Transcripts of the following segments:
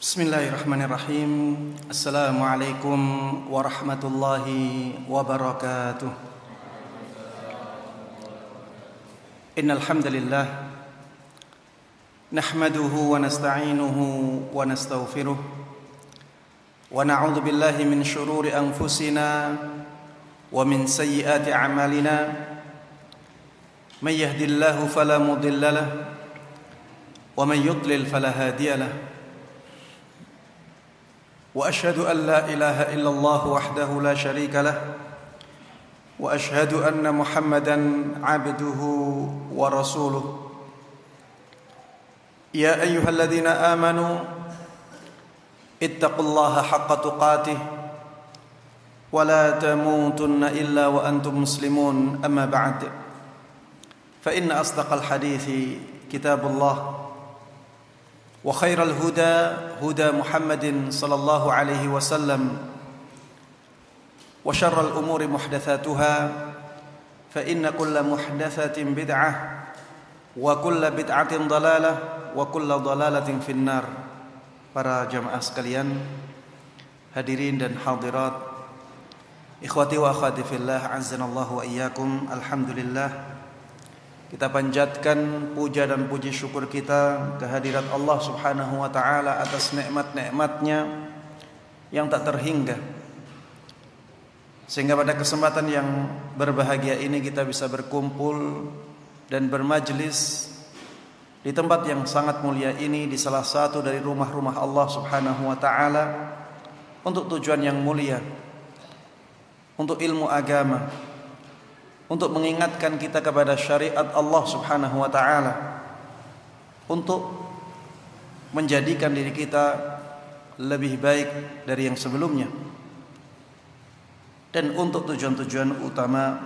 Bismillahirrahmanirrahim. Assalamualaikum warahmatullahi wabarakatuh. Innal hamdalillah nahmaduhu wa nasta'inuhu wa nastaghfiruh wa na'udzu billahi min shururi anfusina wa min sayyiati a'malina. May yahdihillahu fala mudilla lahu wa may yudlil fala hadiya lahu. وأشهد أن لا إله إلا الله وحده لا شريك له وأشهد أن محمدا عبده ورسوله يا أيها الذين آمنوا اتقوا الله حق تقاته ولا تموتن إلا وأنتم مسلمون أما بعد فإن أصدق الحديث كتاب الله وخير الهدى هدى محمد صلى الله عليه وسلم وشر الأمور محدثاتها فإن كل محدثة بدعة وكل بدعة ضلالة وكل ضلالة في النار. Para jamaah sekalian, hadirin dan hadirat, ikhwati wa akhwati fillah, azanallahu wa iyyakum. Alhamdulillah, kita panjatkan puja dan puji syukur kita kehadirat Allah Subhanahu wa taala atas nikmat-nikmatnya yang tak terhingga, sehingga pada kesempatan yang berbahagia ini kita bisa berkumpul dan bermajlis di tempat yang sangat mulia ini, di salah satu dari rumah-rumah Allah Subhanahu wa taala, untuk tujuan yang mulia, untuk ilmu agama, untuk mengingatkan kita kepada syariat Allah Subhanahu wa taala, untuk menjadikan diri kita lebih baik dari yang sebelumnya, dan untuk tujuan-tujuan utama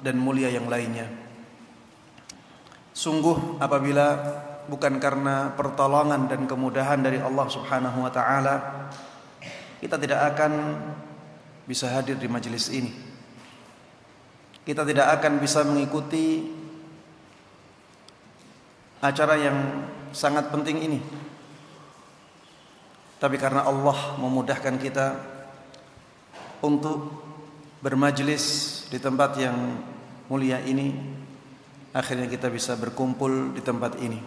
dan mulia yang lainnya. Sungguh apabila bukan karena pertolongan dan kemudahan dari Allah Subhanahu wa taala, kita tidak akan bisa hadir di majelis ini. Kita tidak akan bisa mengikuti acara yang sangat penting ini. Tapi karena Allah memudahkan kita untuk bermajlis di tempat yang mulia ini, akhirnya kita bisa berkumpul di tempat ini.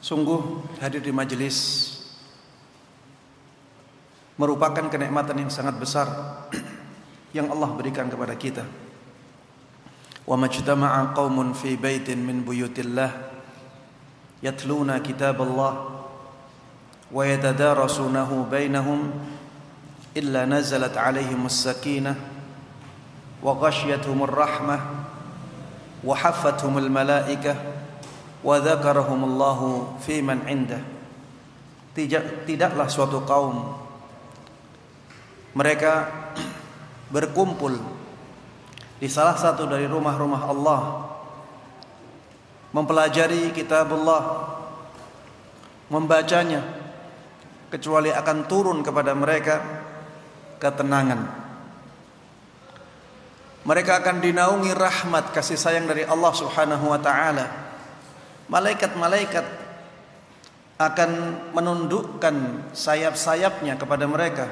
Sungguh hadir di majelis merupakan kenikmatan yang sangat besar yang Allah berikan kepada kita. Wa majtama'a qaumun fi baitin min buyutillah yatluna kitaballah wa yatadarasunahu bainahum illa nazalat 'alaihimus sakinah wa ghashiyatuhumur rahmah wa haffathumul malaikah wa dzakarahumullahu fi man 'indah. Tidaklah suatu kaum mereka berkumpul di salah satu dari rumah-rumah Allah, mempelajari kitabullah, membacanya, kecuali akan turun kepada mereka ketenangan. Mereka akan dinaungi rahmat kasih sayang dari Allah Subhanahu wa taala. Malaikat-malaikat akan menundukkan sayap-sayapnya kepada mereka,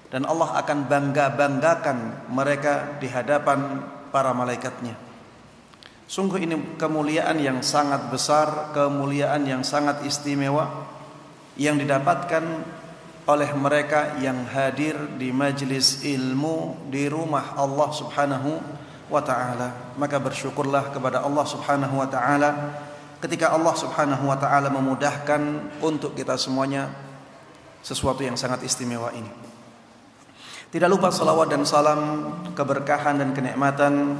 dan Allah akan bangga-banggakan mereka di hadapan para malaikatnya. Sungguh ini kemuliaan yang sangat besar, kemuliaan yang sangat istimewa yang didapatkan oleh mereka yang hadir di majlis ilmu di rumah Allah Subhanahu wa taala. Maka bersyukurlah kepada Allah Subhanahu wa taala ketika Allah Subhanahu wa taala memudahkan untuk kita semuanya sesuatu yang sangat istimewa ini. Tidak lupa salawat dan salam, keberkahan dan kenikmatan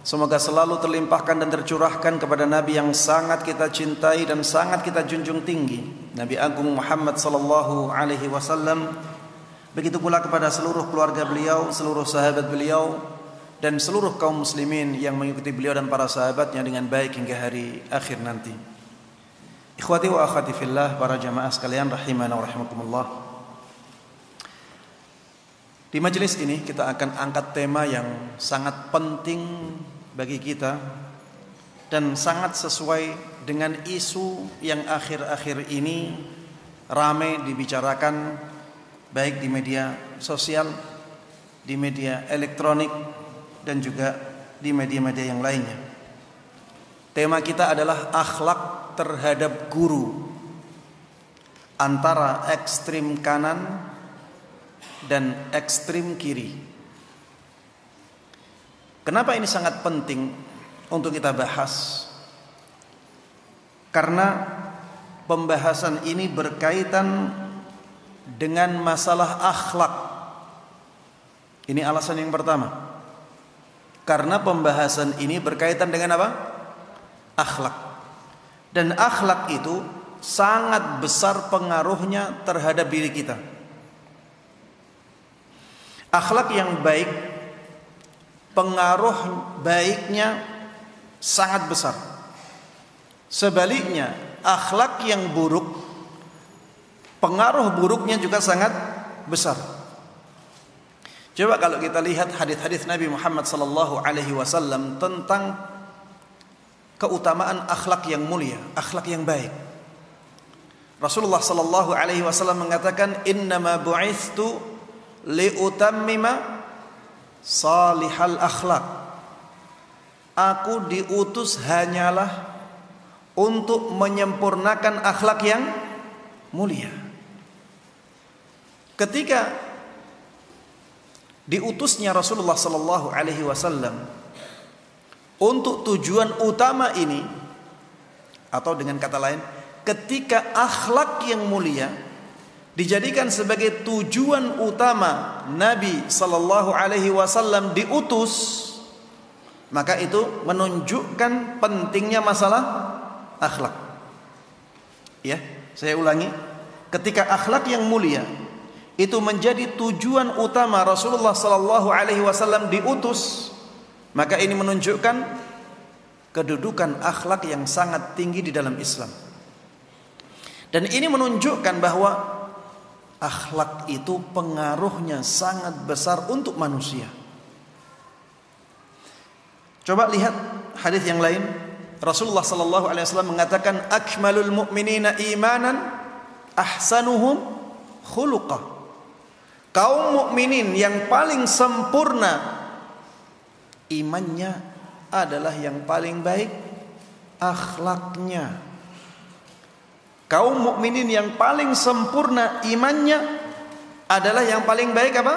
semoga selalu terlimpahkan dan tercurahkan kepada Nabi yang sangat kita cintai dan sangat kita junjung tinggi, Nabi Agung Muhammad sallallahu alaihi wasallam. Begitu pula kepada seluruh keluarga beliau, seluruh sahabat beliau, dan seluruh kaum muslimin yang mengikuti beliau dan para sahabatnya dengan baik hingga hari akhir nanti. Ikhwati wa akhwati fillah, para jamaah sekalian rahimana wa rahimakumullah. Di majelis ini kita akan angkat tema yang sangat penting bagi kita dan sangat sesuai dengan isu yang akhir-akhir ini ramai dibicarakan baik di media sosial, di media elektronik, dan juga di media-media yang lainnya. Tema kita adalah akhlak terhadap guru, antara ekstrim kanan dan ekstrim kiri. Kenapa ini sangat penting untuk kita bahas? Karena pembahasan ini berkaitan dengan masalah akhlak. Ini alasan yang pertama. Karena pembahasan ini berkaitan dengan apa? Akhlak. Dan akhlak itu sangat besar pengaruhnya terhadap diri kita. Akhlak yang baik, pengaruh baiknya sangat besar. Sebaliknya, akhlak yang buruk, pengaruh buruknya juga sangat besar. Coba kalau kita lihat hadis-hadis Nabi Muhammad SAW tentang keutamaan akhlak yang mulia, akhlak yang baik. Rasulullah SAW mengatakan, innama bu'ithtu liutammima salihal akhlak. Aku diutus hanyalah untuk menyempurnakan akhlak yang mulia. Ketika diutusnya Rasulullah SAW untuk tujuan utama ini, atau dengan kata lain, ketika akhlak yang mulia dijadikan sebagai tujuan utama Nabi SAW diutus, maka itu menunjukkan pentingnya masalah akhlak. Ya, saya ulangi, ketika akhlak yang mulia itu menjadi tujuan utama Rasulullah SAW diutus, maka ini menunjukkan kedudukan akhlak yang sangat tinggi di dalam Islam. Dan ini menunjukkan bahwa akhlak itu pengaruhnya sangat besar untuk manusia. Coba lihat hadis yang lain. Rasulullah SAW mengatakan, akmalul mu'minina imanan ahsanuhum khuluqah. Kaum mukminin yang paling sempurna imannya adalah yang paling baik akhlaknya. Kaum mukminin yang paling sempurna imannya adalah yang paling baik apa?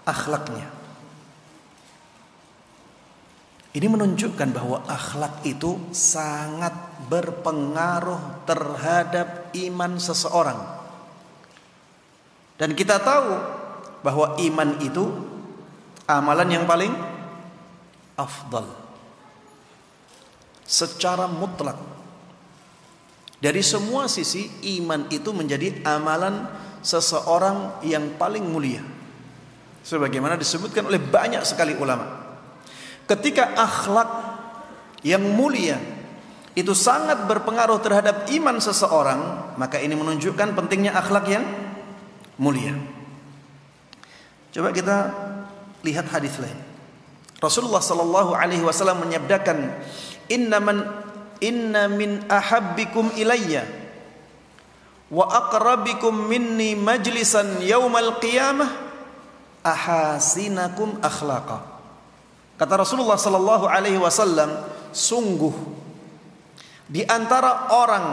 Akhlaknya. Ini menunjukkan bahwa akhlak itu sangat berpengaruh terhadap iman seseorang. Dan kita tahu bahwa iman itu amalan yang paling afdal secara mutlak. Dari semua sisi, iman itu menjadi amalan seseorang yang paling mulia, sebagaimana disebutkan oleh banyak sekali ulama. Ketika akhlak yang mulia itu sangat berpengaruh terhadap iman seseorang, maka ini menunjukkan pentingnya akhlak yang mulia. Coba kita lihat hadis lain. Rasulullah SAW menyabdakan, inna min ahabbikum ilayya wa aqrabikum minni majlisan yaumal qiyamah ahasinakum akhlaqa. Kata Rasulullah SAW, sungguh di antara orang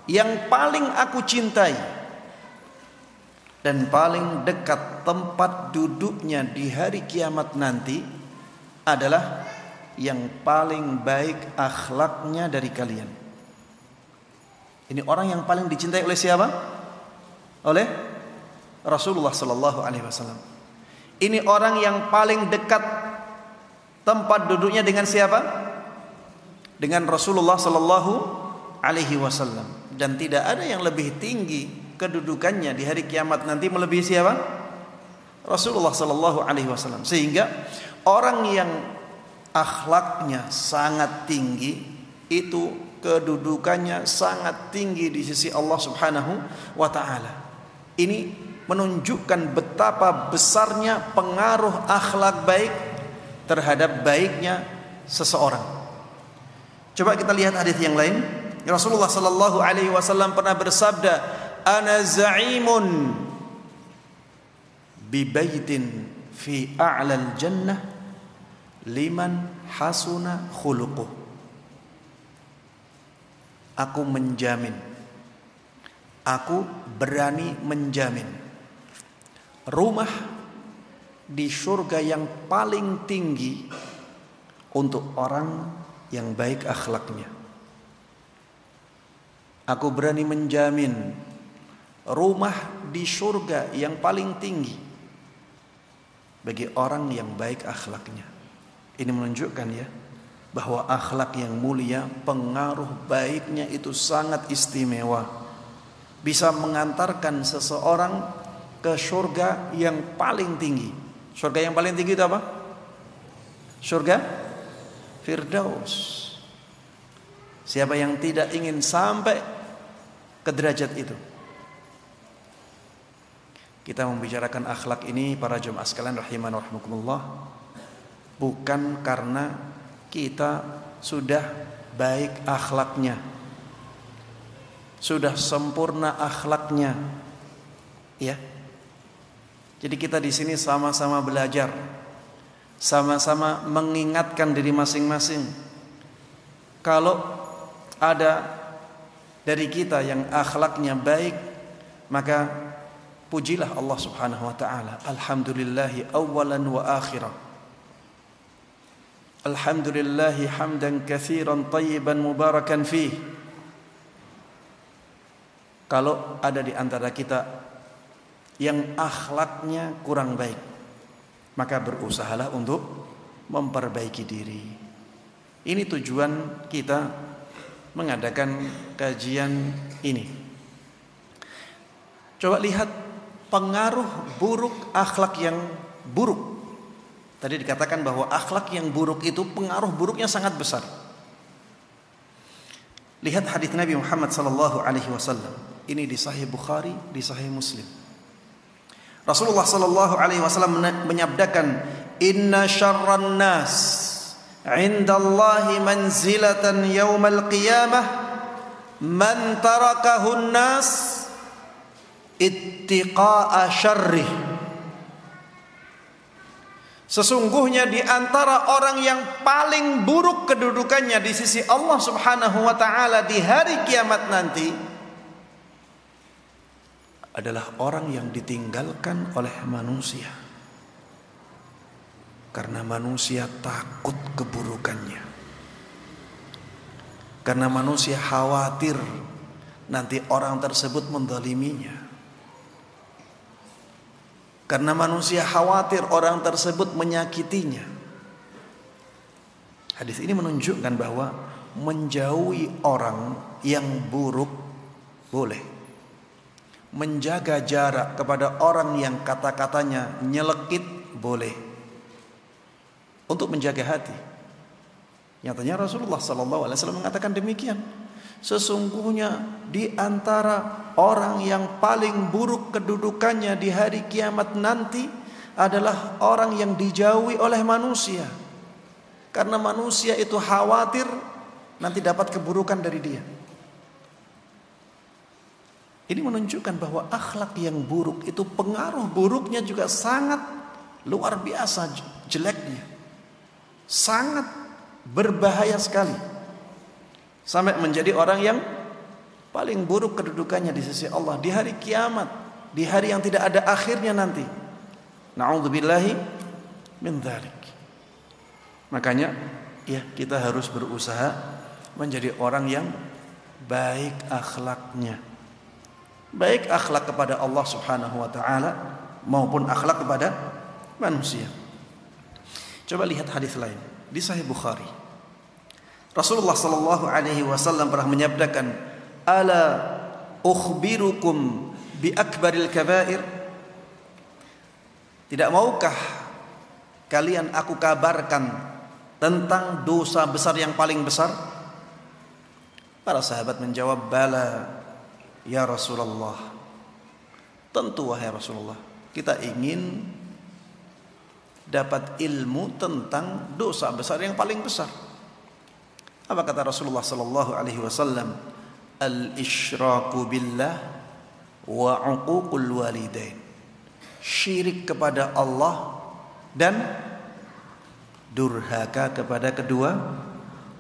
yang paling aku cintai dan paling dekat tempat duduknya di hari kiamat nanti adalah yang paling baik akhlaknya dari kalian. Ini orang yang paling dicintai oleh siapa? Oleh Rasulullah SAW. Ini orang yang paling dekat tempat duduknya dengan siapa? Dengan Rasulullah SAW. Dan tidak ada yang lebih tinggi kedudukannya di hari kiamat nanti melebihi siapa? Rasulullah SAW. Sehingga orang yang akhlaknya sangat tinggi itu kedudukannya sangat tinggi di sisi Allah Subhanahu wa taala. Ini menunjukkan betapa besarnya pengaruh akhlak baik terhadap baiknya seseorang. Coba kita lihat hadis yang lain. Rasulullah sallallahu alaihi wasallam pernah bersabda, "Ana za'imun bi baitin fi a'lal jannah liman hasuna khuluquh." Aku menjamin, aku berani menjamin rumah di surga yang paling tinggi untuk orang yang baik akhlaknya. Aku berani menjamin rumah di surga yang paling tinggi bagi orang yang baik akhlaknya. Ini menunjukkan ya, bahwa akhlak yang mulia, pengaruh baiknya itu sangat istimewa. Bisa mengantarkan seseorang ke surga yang paling tinggi. Surga yang paling tinggi itu apa? Surga Firdaus. Siapa yang tidak ingin sampai ke derajat itu? Kita membicarakan akhlak ini para jemaah sekalian rahiman wa rahimakumullah, bukan karena kita sudah baik akhlaknya, sudah sempurna akhlaknya, ya. Jadi kita di sini sama-sama belajar, sama-sama mengingatkan diri masing-masing. Kalau ada dari kita yang akhlaknya baik, maka pujilah Allah Subhanahu wa taala. Alhamdulillahi awalan wa akhiran. Alhamdulillahi hamdan katsiran tayyiban mubarakan fih. Kalau ada di antara kita yang akhlaknya kurang baik, maka berusahalah untuk memperbaiki diri. Ini tujuan kita mengadakan kajian ini. Coba lihat pengaruh buruk akhlak yang buruk. Tadi dikatakan bahwa akhlak yang buruk itu pengaruh buruknya sangat besar. Lihat hadis Nabi Muhammad sallallahu alaihi wasallam. Ini di Sahih Bukhari, di Sahih Muslim. Rasulullah sallallahu alaihi wasallam menyabdakan, "Inna syarran nas 'indallahi manzilatan yaumal qiyamah man tarakahun nas ittiqa'a syarrih." Sesungguhnya di antara orang yang paling buruk kedudukannya di sisi Allah Subhanahu wa taala di hari kiamat nanti adalah orang yang ditinggalkan oleh manusia. Karena manusia takut keburukannya. Karena manusia khawatir nanti orang tersebut menzaliminya. Karena manusia khawatir orang tersebut menyakitinya. Hadis ini menunjukkan bahwa menjauhi orang yang buruk boleh. Menjaga jarak kepada orang yang kata-katanya nyelekit boleh. Untuk menjaga hati. Nyatanya Rasulullah SAW mengatakan demikian. Sesungguhnya di antara orang yang paling buruk kedudukannya di hari kiamat nanti adalah orang yang dijauhi oleh manusia. Karena manusia itu khawatir nanti dapat keburukan dari dia. Ini menunjukkan bahwa akhlak yang buruk itu pengaruh buruknya juga sangat luar biasa jeleknya. Sangat berbahaya sekali. Sampai menjadi orang yang paling buruk kedudukannya di sisi Allah di hari kiamat, di hari yang tidak ada akhirnya nanti. Na'udzubillahi min dzalik. Makanya ya kita harus berusaha menjadi orang yang baik akhlaknya. Baik akhlak kepada Allah Subhanahu wa taala maupun akhlak kepada manusia. Coba lihat hadis lain di Sahih Bukhari. Rasulullah sallallahu alaihi wasallam pernah menyabdakan, "Ala ukhbirukum bi akbaril kabair?" Tidak maukah kalian aku kabarkan tentang dosa besar yang paling besar? Para sahabat menjawab, "Bala ya Rasulullah." Tentu wahai Rasulullah, kita ingin dapat ilmu tentang dosa besar yang paling besar. Apa kata Rasulullah sallallahu alaihi wasallam? Al-isyraku billah wa 'uququl walidain. Syirik kepada Allah dan durhaka kepada kedua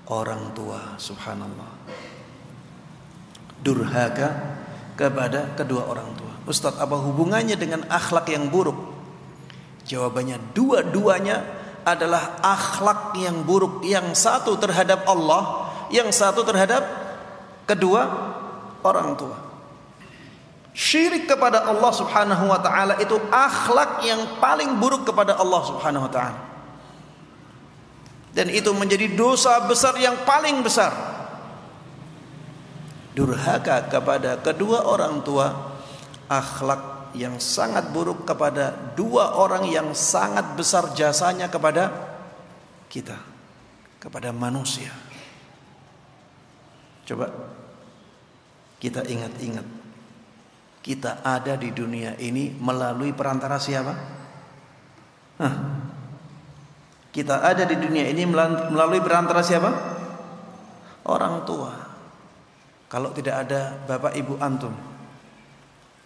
orang tua. Subhanallah. Durhaka kepada kedua orang tua. Ustaz, apa hubungannya dengan akhlak yang buruk? Jawabannya, dua-duanya adalah akhlak yang buruk. Yang satu terhadap Allah, yang satu terhadap kedua orang tua. Syirik kepada Allah subhanahu wa ta'ala itu akhlak yang paling buruk kepada Allah subhanahu wa ta'ala. Dan itu menjadi dosa besar yang paling besar. Durhaka kepada kedua orang tua, akhlak yang sangat buruk kepada dua orang yang sangat besar jasanya kepada kita, kepada manusia. Coba kita ingat-ingat, kita ada di dunia ini melalui perantara siapa? Kita ada di dunia ini melalui perantara siapa? Orang tua. Kalau tidak ada bapak ibu antum,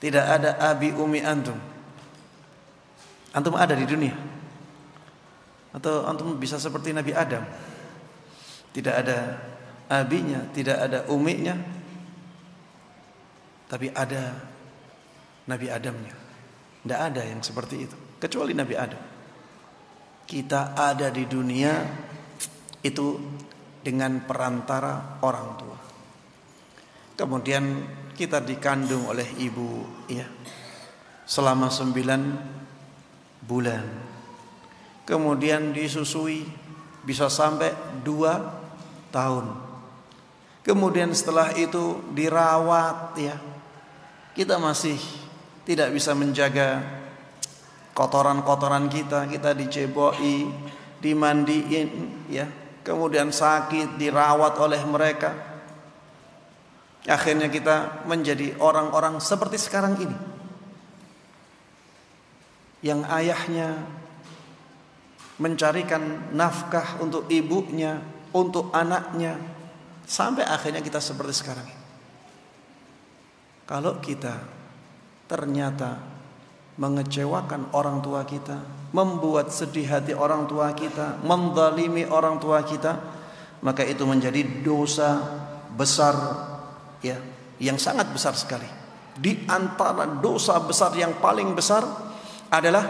tidak ada abi umi antum, antum ada di dunia? Atau antum bisa seperti Nabi Adam, tidak ada abinya, tidak ada uminya, tapi ada Nabi Adamnya. Tidak ada yang seperti itu kecuali Nabi Adam. Kita ada di dunia itu dengan perantara orang tua. Kemudian kita dikandung oleh ibu, ya, selama 9 bulan. Kemudian disusui bisa sampai 2 tahun. Kemudian setelah itu dirawat, ya. Kita masih tidak bisa menjaga kotoran-kotoran kita. Kita diceboi, dimandiin, ya. Kemudian sakit, dirawat oleh mereka. Akhirnya kita menjadi orang-orang seperti sekarang ini, yang ayahnya mencarikan nafkah untuk ibunya, untuk anaknya, sampai akhirnya kita seperti sekarang ini. Kalau kita ternyata mengecewakan orang tua kita, membuat sedih hati orang tua kita, menzalimi orang tua kita, maka itu menjadi dosa besar, ya, yang sangat besar sekali. Di antara dosa besar yang paling besar adalah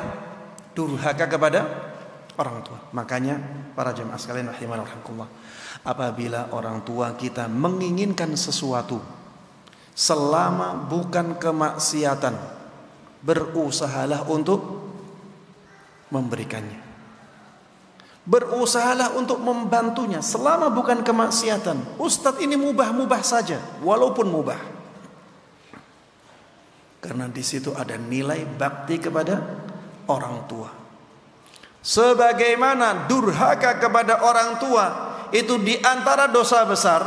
durhaka kepada orang tua. Makanya para jemaah sekalian rahimani rahimakumullah, apabila orang tua kita menginginkan sesuatu selama bukan kemaksiatan, berusahalah untuk memberikannya. Berusahalah untuk membantunya selama bukan kemaksiatan. Ustadz, ini mubah-mubah saja, walaupun mubah, karena di situ ada nilai bakti kepada orang tua. Sebagaimana durhaka kepada orang tua itu di antara dosa besar,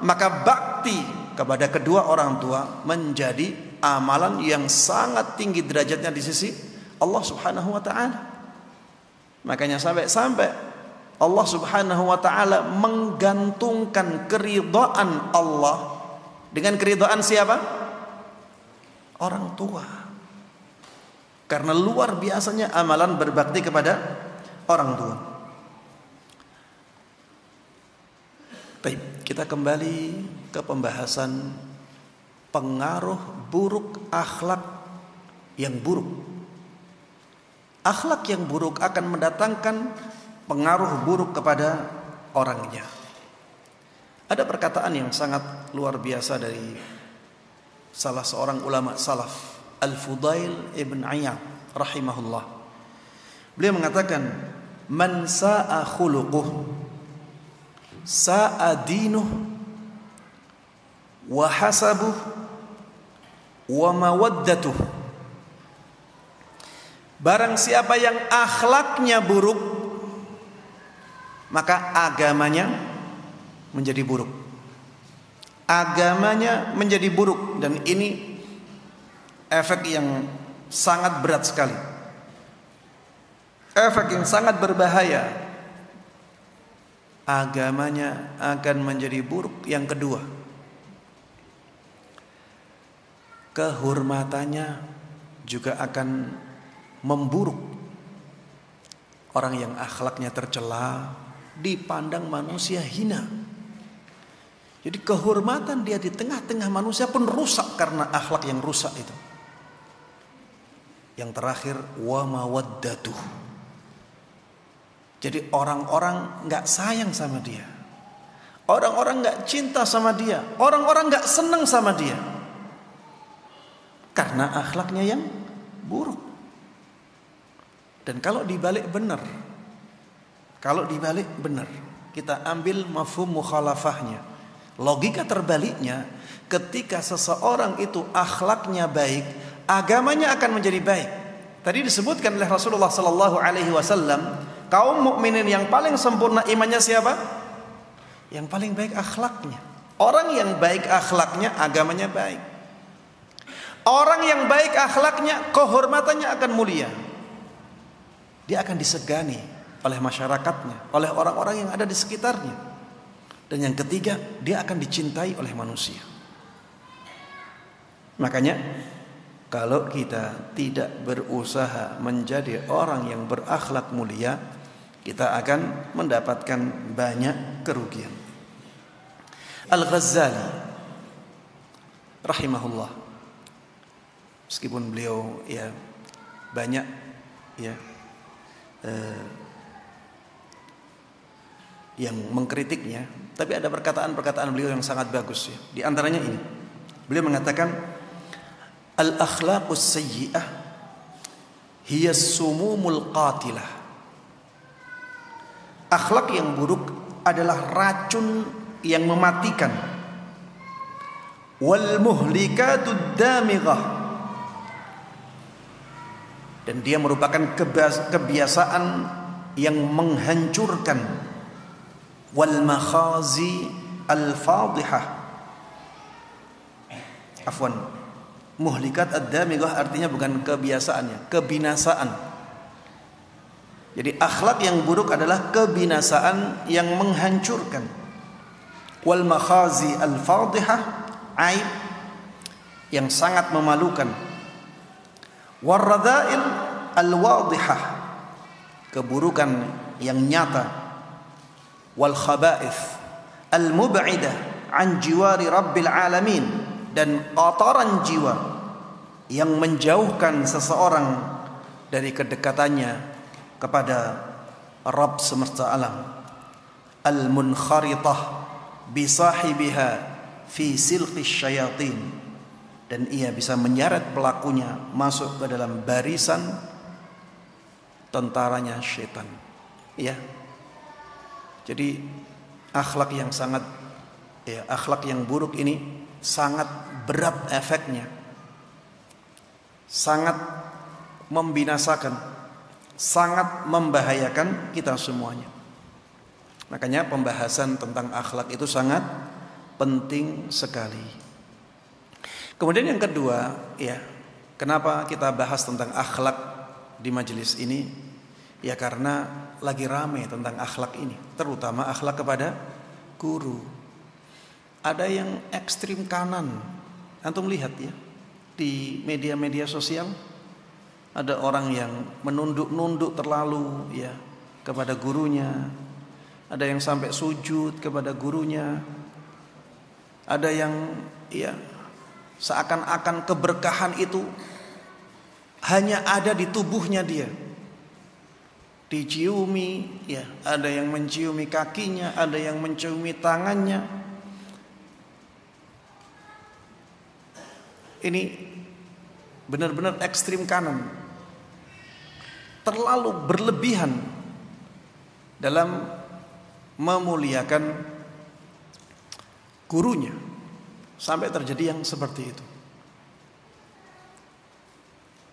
maka bakti kepada kedua orang tua menjadi amalan yang sangat tinggi derajatnya di sisi Allah Subhanahu wa taala. Makanya sampai Allah Subhanahu wa taala menggantungkan keridhaan Allah dengan keridhaan siapa? Orang tua. Karena luar biasanya amalan berbakti kepada orang tua. Baik, kita kembali ke pembahasan pengaruh buruk akhlak yang buruk. Akhlak yang buruk akan mendatangkan pengaruh buruk kepada orangnya. Ada perkataan yang sangat luar biasa dari salah seorang ulama salaf, Al-Fudail ibn Iyad rahimahullah. Beliau mengatakan, man sa'a khuluquh sa'a dinuh wa hasabuh wa mawaddatuh. Barang siapa yang akhlaknya buruk, maka agamanya menjadi buruk. Agamanya menjadi buruk, dan ini efek yang sangat berat sekali. Efek yang sangat berbahaya agamanya akan menjadi buruk. Yang kedua, kehormatannya juga akan memburuk. Orang yang akhlaknya tercela dipandang manusia hina. Jadi kehormatan dia di tengah-tengah manusia pun rusak karena akhlak yang rusak itu. Yang terakhir, wa mawaddatuh. Jadi orang-orang gak sayang sama dia, orang-orang gak cinta sama dia, orang-orang gak senang sama dia, karena akhlaknya yang buruk. Dan kalau dibalik benar, kita ambil mafhum mukhalafahnya, logika terbaliknya, ketika seseorang itu akhlaknya baik, agamanya akan menjadi baik. Tadi disebutkan oleh Rasulullah sallallahu alaihi wasallam, kaum mukminin yang paling sempurna imannya siapa? Yang paling baik akhlaknya. Orang yang baik akhlaknya, agamanya baik. Orang yang baik akhlaknya, kehormatannya akan mulia. Dia akan disegani oleh masyarakatnya, oleh orang-orang yang ada di sekitarnya. Dan yang ketiga, dia akan dicintai oleh manusia. Makanya kalau kita tidak berusaha menjadi orang yang berakhlak mulia, kita akan mendapatkan banyak kerugian. Al-Ghazali rahimahullah, meskipun beliau ya banyak ya yang mengkritiknya, tapi ada perkataan-perkataan beliau yang sangat bagus ya. Di antaranya ini, beliau mengatakan, al-akhlaqus sayyi'ah hiya sumumul qatilah. Akhlak yang buruk adalah racun yang mematikan. Wal muhlikatud damighah, dan dia merupakan kebiasaan yang menghancurkan. Wal makhazi al-fadhihah. Afwan, muhlikat ad-damighah artinya bukan kebiasaannya, kebinasaan. Jadi akhlak yang buruk adalah kebinasaan yang menghancurkan. Wal makhazi al-fadhihah, aib yang sangat memalukan. War radha'il al-wadhihah, keburukan yang nyata. Wal khaba'ith al-mub'idah an jiwari rabbil alamin, dan kotoran jiwa yang menjauhkan seseorang dari kedekatannya kepada Rabb semesta alam. Al-munkharitah bisahibiha fi silqis syayatin, dan ia bisa menyeret pelakunya masuk ke dalam barisan tentaranya syaitan. Ya. Jadi akhlak yang sangat akhlak yang buruk ini sangat berat efeknya, sangat membinasakan, sangat membahayakan kita semuanya. Makanya pembahasan tentang akhlak itu sangat penting sekali. Kemudian yang kedua, ya, kenapa kita bahas tentang akhlak di majelis ini? Ya karena lagi ramai tentang akhlak ini, terutama akhlak kepada guru. Ada yang ekstrim kanan. Antum lihat ya, di media-media sosial ada orang yang menunduk-nunduk terlalu ya kepada gurunya. Ada yang sampai sujud kepada gurunya. Ada yang ya seakan-akan keberkahan itu hanya ada di tubuhnya dia. Diciumi ya, ada yang menciumi kakinya, ada yang menciumi tangannya. Ini benar-benar ekstrim kanan, terlalu berlebihan dalam memuliakan gurunya, sampai terjadi yang seperti itu.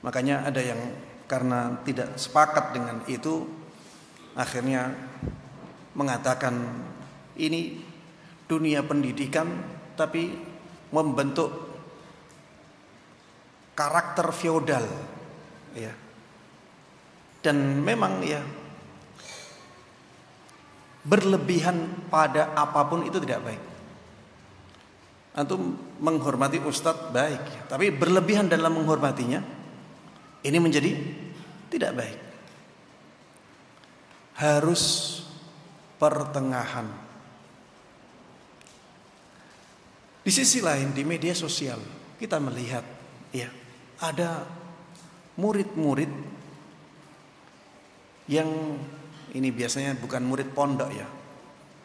Makanya ada yang karena tidak sepakat dengan itu, akhirnya mengatakan ini dunia pendidikan tapi membentuk karakter feodal ya. Dan memang ya berlebihan pada apapun itu tidak baik. Antum menghormati ustadz baik, tapi berlebihan dalam menghormatinya ini menjadi tidak baik. Harus pertengahan. Di sisi lain di media sosial kita melihat ya, ada murid-murid yang ini biasanya bukan murid pondok ya.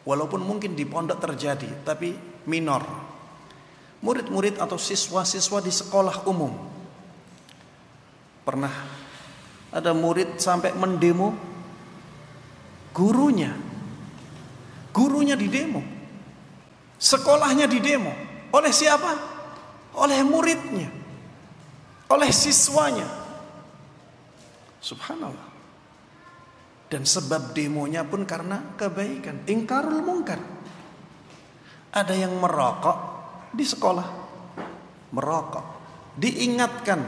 Walaupun mungkin di pondok terjadi, tapi minor. Murid-murid atau siswa-siswa di sekolah umum. Pernah ada murid sampai mendemo gurunya. Gurunya didemo. Sekolahnya didemo. Oleh siapa? Oleh muridnya. Oleh siswanya. Subhanallah. Dan sebab demonya pun karena kebaikan, ingkarul munkar. Ada yang merokok di sekolah, merokok, diingatkan.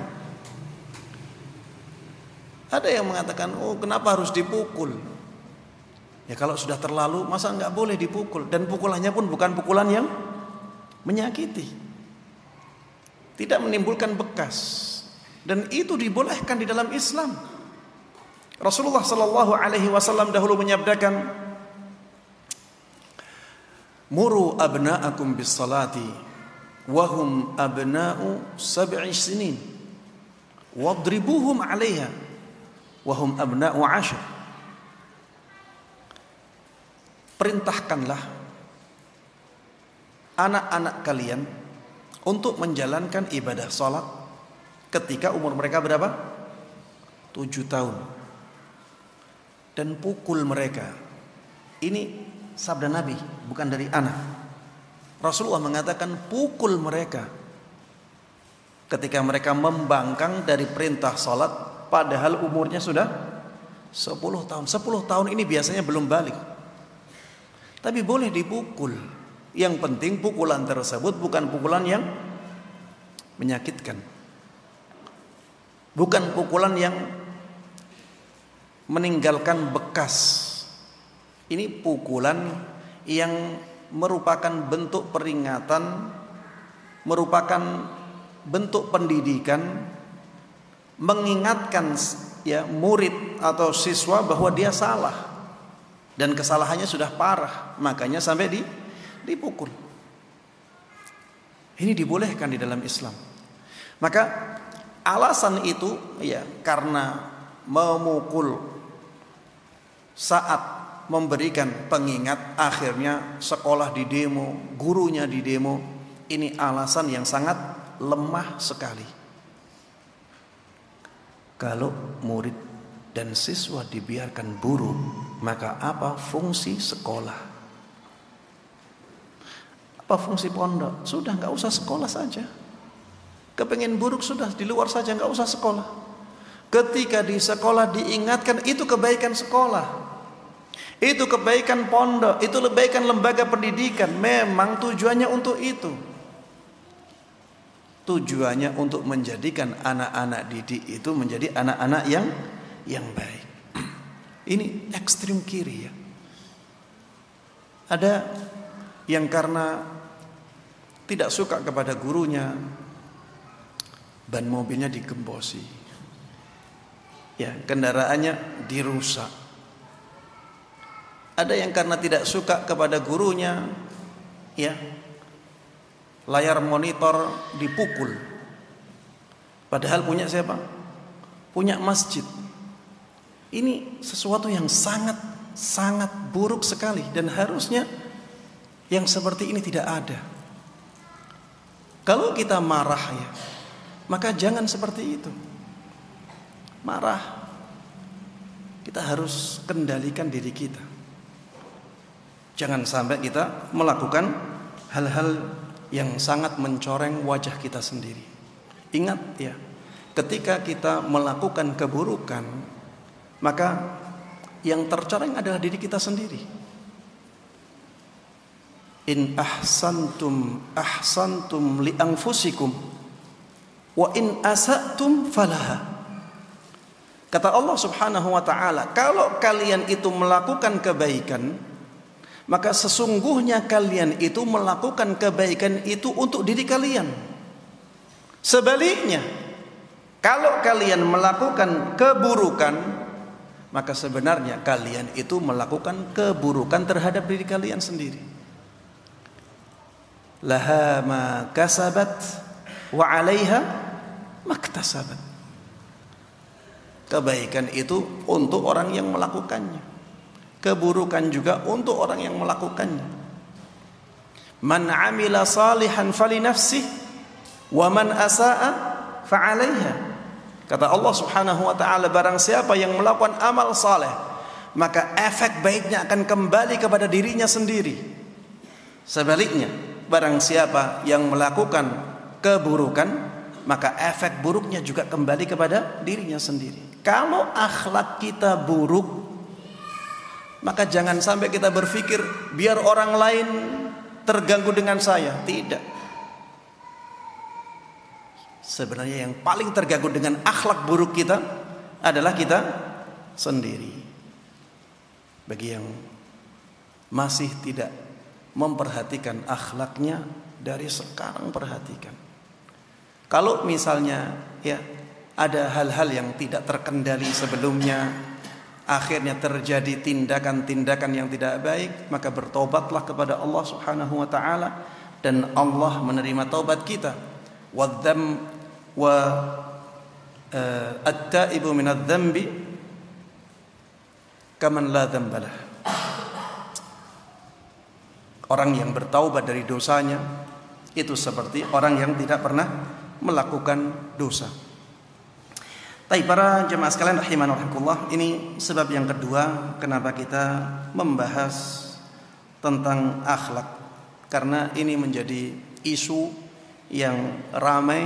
Ada yang mengatakan, oh kenapa harus dipukul? Ya kalau sudah terlalu, masa nggak boleh dipukul? Dan pukulannya pun bukan pukulan yang menyakiti, tidak menimbulkan bekas. Dan itu dibolehkan di dalam Islam. Rasulullah sallallahu alaihi wasallam dahulu menyabdakan, muru abna'akum bis salati wa hum abna'u 7 sinin wadribuhum 'alaiha wa hum abna'u 10. Perintahkanlah anak-anak kalian untuk menjalankan ibadah salat ketika umur mereka berapa? 7 tahun. Dan pukul mereka. Ini sabda Nabi, bukan dari anak. Rasulullah mengatakan pukul mereka ketika mereka membangkang dari perintah salat, padahal umurnya sudah 10 tahun. 10 tahun ini biasanya belum balik, tapi boleh dipukul. Yang penting pukulan tersebut bukan pukulan yang menyakitkan, bukan pukulan yang meninggalkan bekas. Ini pukulan yang merupakan bentuk peringatan, merupakan bentuk pendidikan, mengingatkan ya murid atau siswa bahwa dia salah dan kesalahannya sudah parah, makanya sampai dipukul. Ini dibolehkan di dalam Islam. Maka alasan itu ya karena memukul saat memberikan pengingat, akhirnya sekolah didemo, gurunya didemo. Ini alasan yang sangat lemah sekali. Kalau murid dan siswa dibiarkan buruk, maka apa fungsi sekolah? Apa fungsi pondok? Sudah nggak usah sekolah saja. Kepengen buruk sudah di luar saja, nggak usah sekolah. Ketika di sekolah diingatkan, itu kebaikan sekolah, itu kebaikan pondok, itu kebaikan lembaga pendidikan. Memang tujuannya untuk itu. Tujuannya untuk menjadikan anak-anak didik itu menjadi anak-anak yang baik. Ini ekstrim kiri ya. Ada yang karena tidak suka kepada gurunya, ban mobilnya digembosi. Ya, kendaraannya dirusak. Ada yang karena tidak suka kepada gurunya, ya, layar monitor dipukul. Padahal punya siapa? Punya masjid. Ini sesuatu yang sangat buruk sekali, dan harusnya yang seperti ini tidak ada. Kalau kita marah ya, maka jangan seperti itu. Marah, kita harus kendalikan diri kita. Jangan sampai kita melakukan hal-hal yang sangat mencoreng wajah kita sendiri. Ingat ya, ketika kita melakukan keburukan, maka yang tercoreng adalah diri kita sendiri. In ahsantum ahsantum li anfusikum wa in asatum falaha. Kata Allah Subhanahu wa taala, kalau kalian itu melakukan kebaikan, maka sesungguhnya kalian itu melakukan kebaikan itu untuk diri kalian. Sebaliknya, kalau kalian melakukan keburukan, maka sebenarnya kalian itu melakukan keburukan terhadap diri kalian sendiri. Laha ma kasabat wa 'alaiha maktasabat. Kebaikan itu untuk orang yang melakukannya. Keburukan juga untuk orang yang melakukannya. Man 'amila salihan falinafsihi wa man asaa fa'alaiha. Kata Allah Subhanahu wa taala, barang siapa yang melakukan amal saleh, maka efek baiknya akan kembali kepada dirinya sendiri. Sebaliknya, barang siapa yang melakukan keburukan, maka efek buruknya juga kembali kepada dirinya sendiri. Kalau akhlak kita buruk, maka jangan sampai kita berpikir biar orang lain terganggu dengan saya. Tidak. Sebenarnya yang paling terganggu dengan akhlak buruk kita adalah kita sendiri. Bagi yang masih tidak memperhatikan akhlaknya, dari sekarang perhatikan. Kalau misalnya ya ada hal-hal yang tidak terkendali sebelumnya, akhirnya terjadi tindakan-tindakan yang tidak baik, maka bertobatlah kepada Allah Subhanahu wa taala dan Allah menerima taubat kita. At-taibu min adz-dzambi kaman la dzambalah. Orang yang bertaubat dari dosanya itu seperti orang yang tidak pernah melakukan dosa. Tapi para jemaah sekalian rahimani rahimakumullah, ini sebab yang kedua kenapa kita membahas tentang akhlak, karena ini menjadi isu yang ramai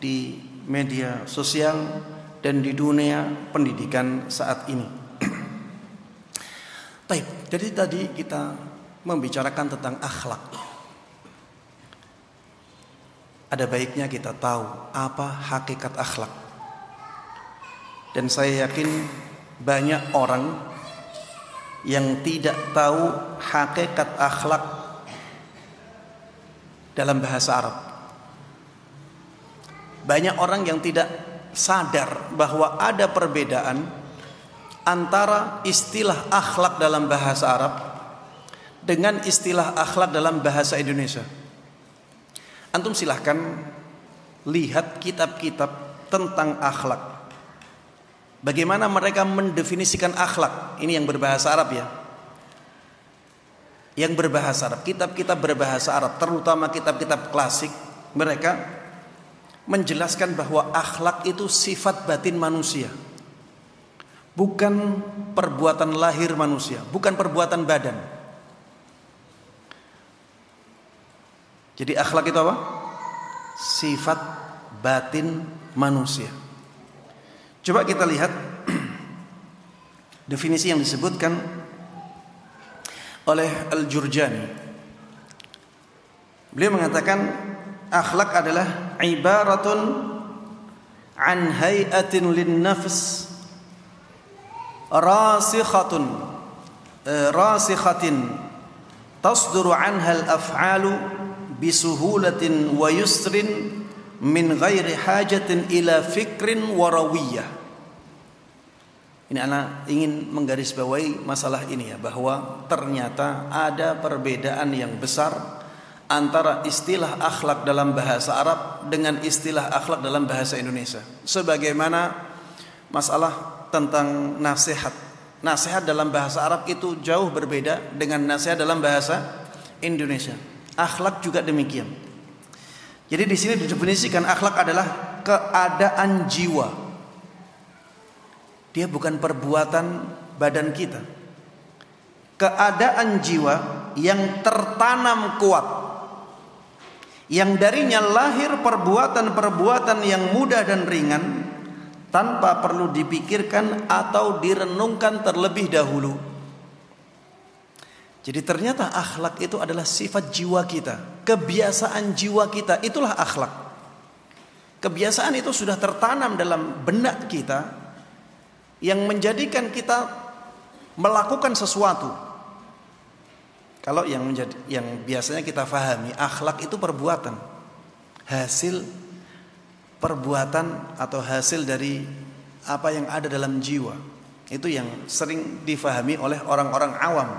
di media sosial dan di dunia pendidikan saat ini. Baik, jadi tadi kita membicarakan tentang akhlak. Ada baiknya kita tahu apa hakikat akhlak. Dan saya yakin banyak orang yang tidak tahu hakikat akhlak dalam bahasa Arab. Banyak orang yang tidak sadar bahwa ada perbedaan antara istilah akhlak dalam bahasa Arab dengan istilah akhlak dalam bahasa Indonesia. Antum silahkan lihat kitab-kitab tentang akhlak. Bagaimana mereka mendefinisikan akhlak? Ini yang berbahasa Arab ya. Yang berbahasa Arab, kitab-kitab berbahasa Arab, terutama kitab-kitab klasik, mereka menjelaskan bahwa akhlak itu sifat batin manusia. Bukan perbuatan lahir manusia, bukan perbuatan badan. Jadi akhlak itu apa? Sifat batin manusia. Coba kita lihat definisi yang disebutkan oleh Al-Jurjani. Beliau mengatakan akhlak adalah ibaratun an hay'atin lin-nafs rasikhatin tasduru anha al-af'alu bisuhulatin wa yusrin min ghairi hajatin ila fikrin warawiyah. Ini anak ingin menggarisbawahi masalah ini ya, bahwa ternyata ada perbedaan yang besar antara istilah akhlak dalam bahasa Arab dengan istilah akhlak dalam bahasa Indonesia. Sebagaimana masalah tentang nasihat. Nasihat dalam bahasa Arab itu jauh berbeda dengan nasihat dalam bahasa Indonesia. Akhlak juga demikian. Jadi di sini didefinisikan akhlak adalah keadaan jiwa. Dia bukan perbuatan badan kita. Keadaan jiwa yang tertanam kuat, yang darinya lahir perbuatan-perbuatan yang mudah dan ringan tanpa perlu dipikirkan atau direnungkan terlebih dahulu. Jadi ternyata akhlak itu adalah sifat jiwa kita, kebiasaan jiwa kita, itulah akhlak. Kebiasaan itu sudah tertanam dalam benak kita yang menjadikan kita melakukan sesuatu. Kalau yang biasanya kita fahami, akhlak itu perbuatan, hasil perbuatan atau hasil dari apa yang ada dalam jiwa. Itu yang sering difahami oleh orang-orang awam.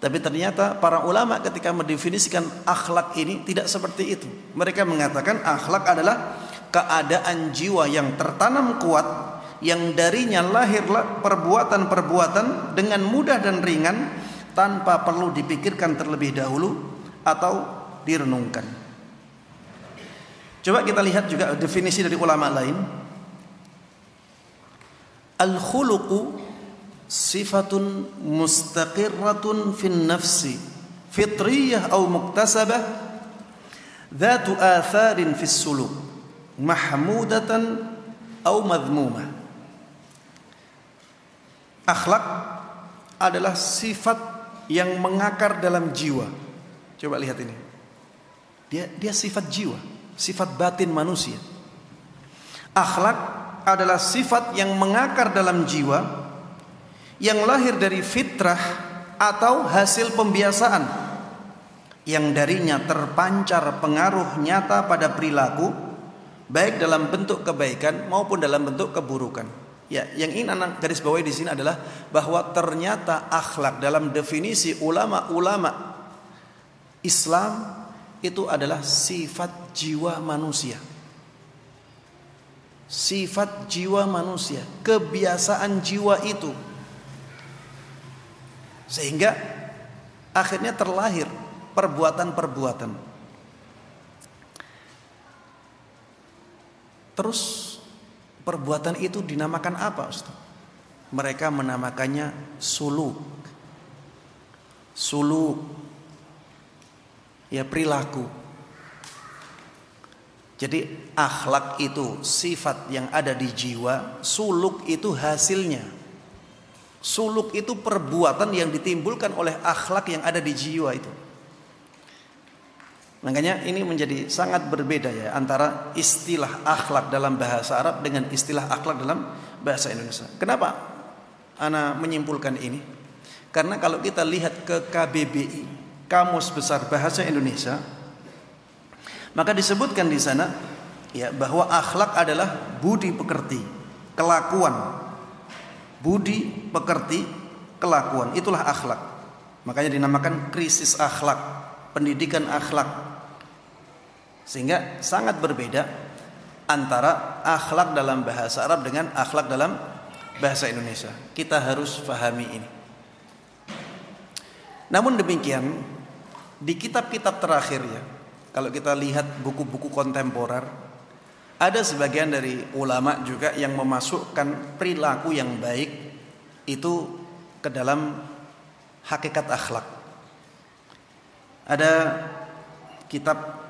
Tapi ternyata para ulama ketika mendefinisikan akhlak ini tidak seperti itu. Mereka mengatakan akhlak adalah keadaan jiwa yang tertanam kuat, yang darinya lahirlah perbuatan-perbuatan dengan mudah dan ringan, tanpa perlu dipikirkan terlebih dahulu atau direnungkan. Coba kita lihat juga definisi dari ulama lain. Al-khuluqu sifatun mustaqirratun fin nafsi fitriyah atau muktasabah dhatu atharin fis suluk mahmudatan atau madhmumah. Akhlak adalah sifat yang mengakar dalam jiwa. Coba lihat ini. Dia sifat jiwa, sifat batin manusia. Akhlak adalah sifat yang mengakar dalam jiwa, yang lahir dari fitrah atau hasil pembiasaan, yang darinya terpancar pengaruh nyata pada perilaku, baik dalam bentuk kebaikan maupun dalam bentuk keburukan. Ya, yang ingin anak garis bawahi di sini adalah bahwa ternyata akhlak dalam definisi ulama-ulama Islam itu adalah sifat jiwa manusia. Sifat jiwa manusia, kebiasaan jiwa itu, sehingga akhirnya terlahir perbuatan-perbuatan. Terus perbuatan itu dinamakan apa, Ustaz? Mereka menamakannya suluk. Suluk, ya, perilaku. Jadi akhlak itu sifat yang ada di jiwa, suluk itu hasilnya. Suluk itu perbuatan yang ditimbulkan oleh akhlak yang ada di jiwa itu. Makanya ini menjadi sangat berbeda ya antara istilah akhlak dalam bahasa Arab dengan istilah akhlak dalam bahasa Indonesia. Kenapa ana menyimpulkan ini? Karena kalau kita lihat ke KBBI, Kamus Besar Bahasa Indonesia, maka disebutkan di sana ya bahwa akhlak adalah budi pekerti, kelakuan. Budi pekerti, kelakuan, itulah akhlak. Makanya dinamakan krisis akhlak, pendidikan akhlak. Sehingga sangat berbeda antara akhlak dalam bahasa Arab dengan akhlak dalam bahasa Indonesia. Kita harus pahami ini. Namun demikian, di kitab-kitab terakhir ya, kalau kita lihat buku-buku kontemporer, ada sebagian dari ulama juga yang memasukkan perilaku yang baik itu ke dalam hakikat akhlak. Ada kitab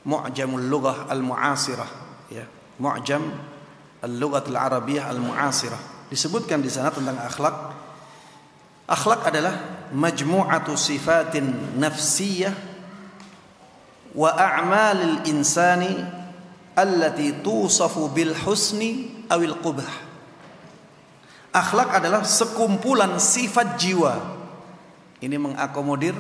Mu'jamul Lughah Al-Mu'asirah ya, Mu'jam Al-Lughah Al-Arabiyah Al-Mu'asirah. Disebutkan di sana tentang akhlak. Akhlak adalah majmu'atu sifatin nafsiyah wa a'malil insani allati tusafu bil husni awil qubh. Akhlak adalah sekumpulan sifat jiwa. Ini mengakomodir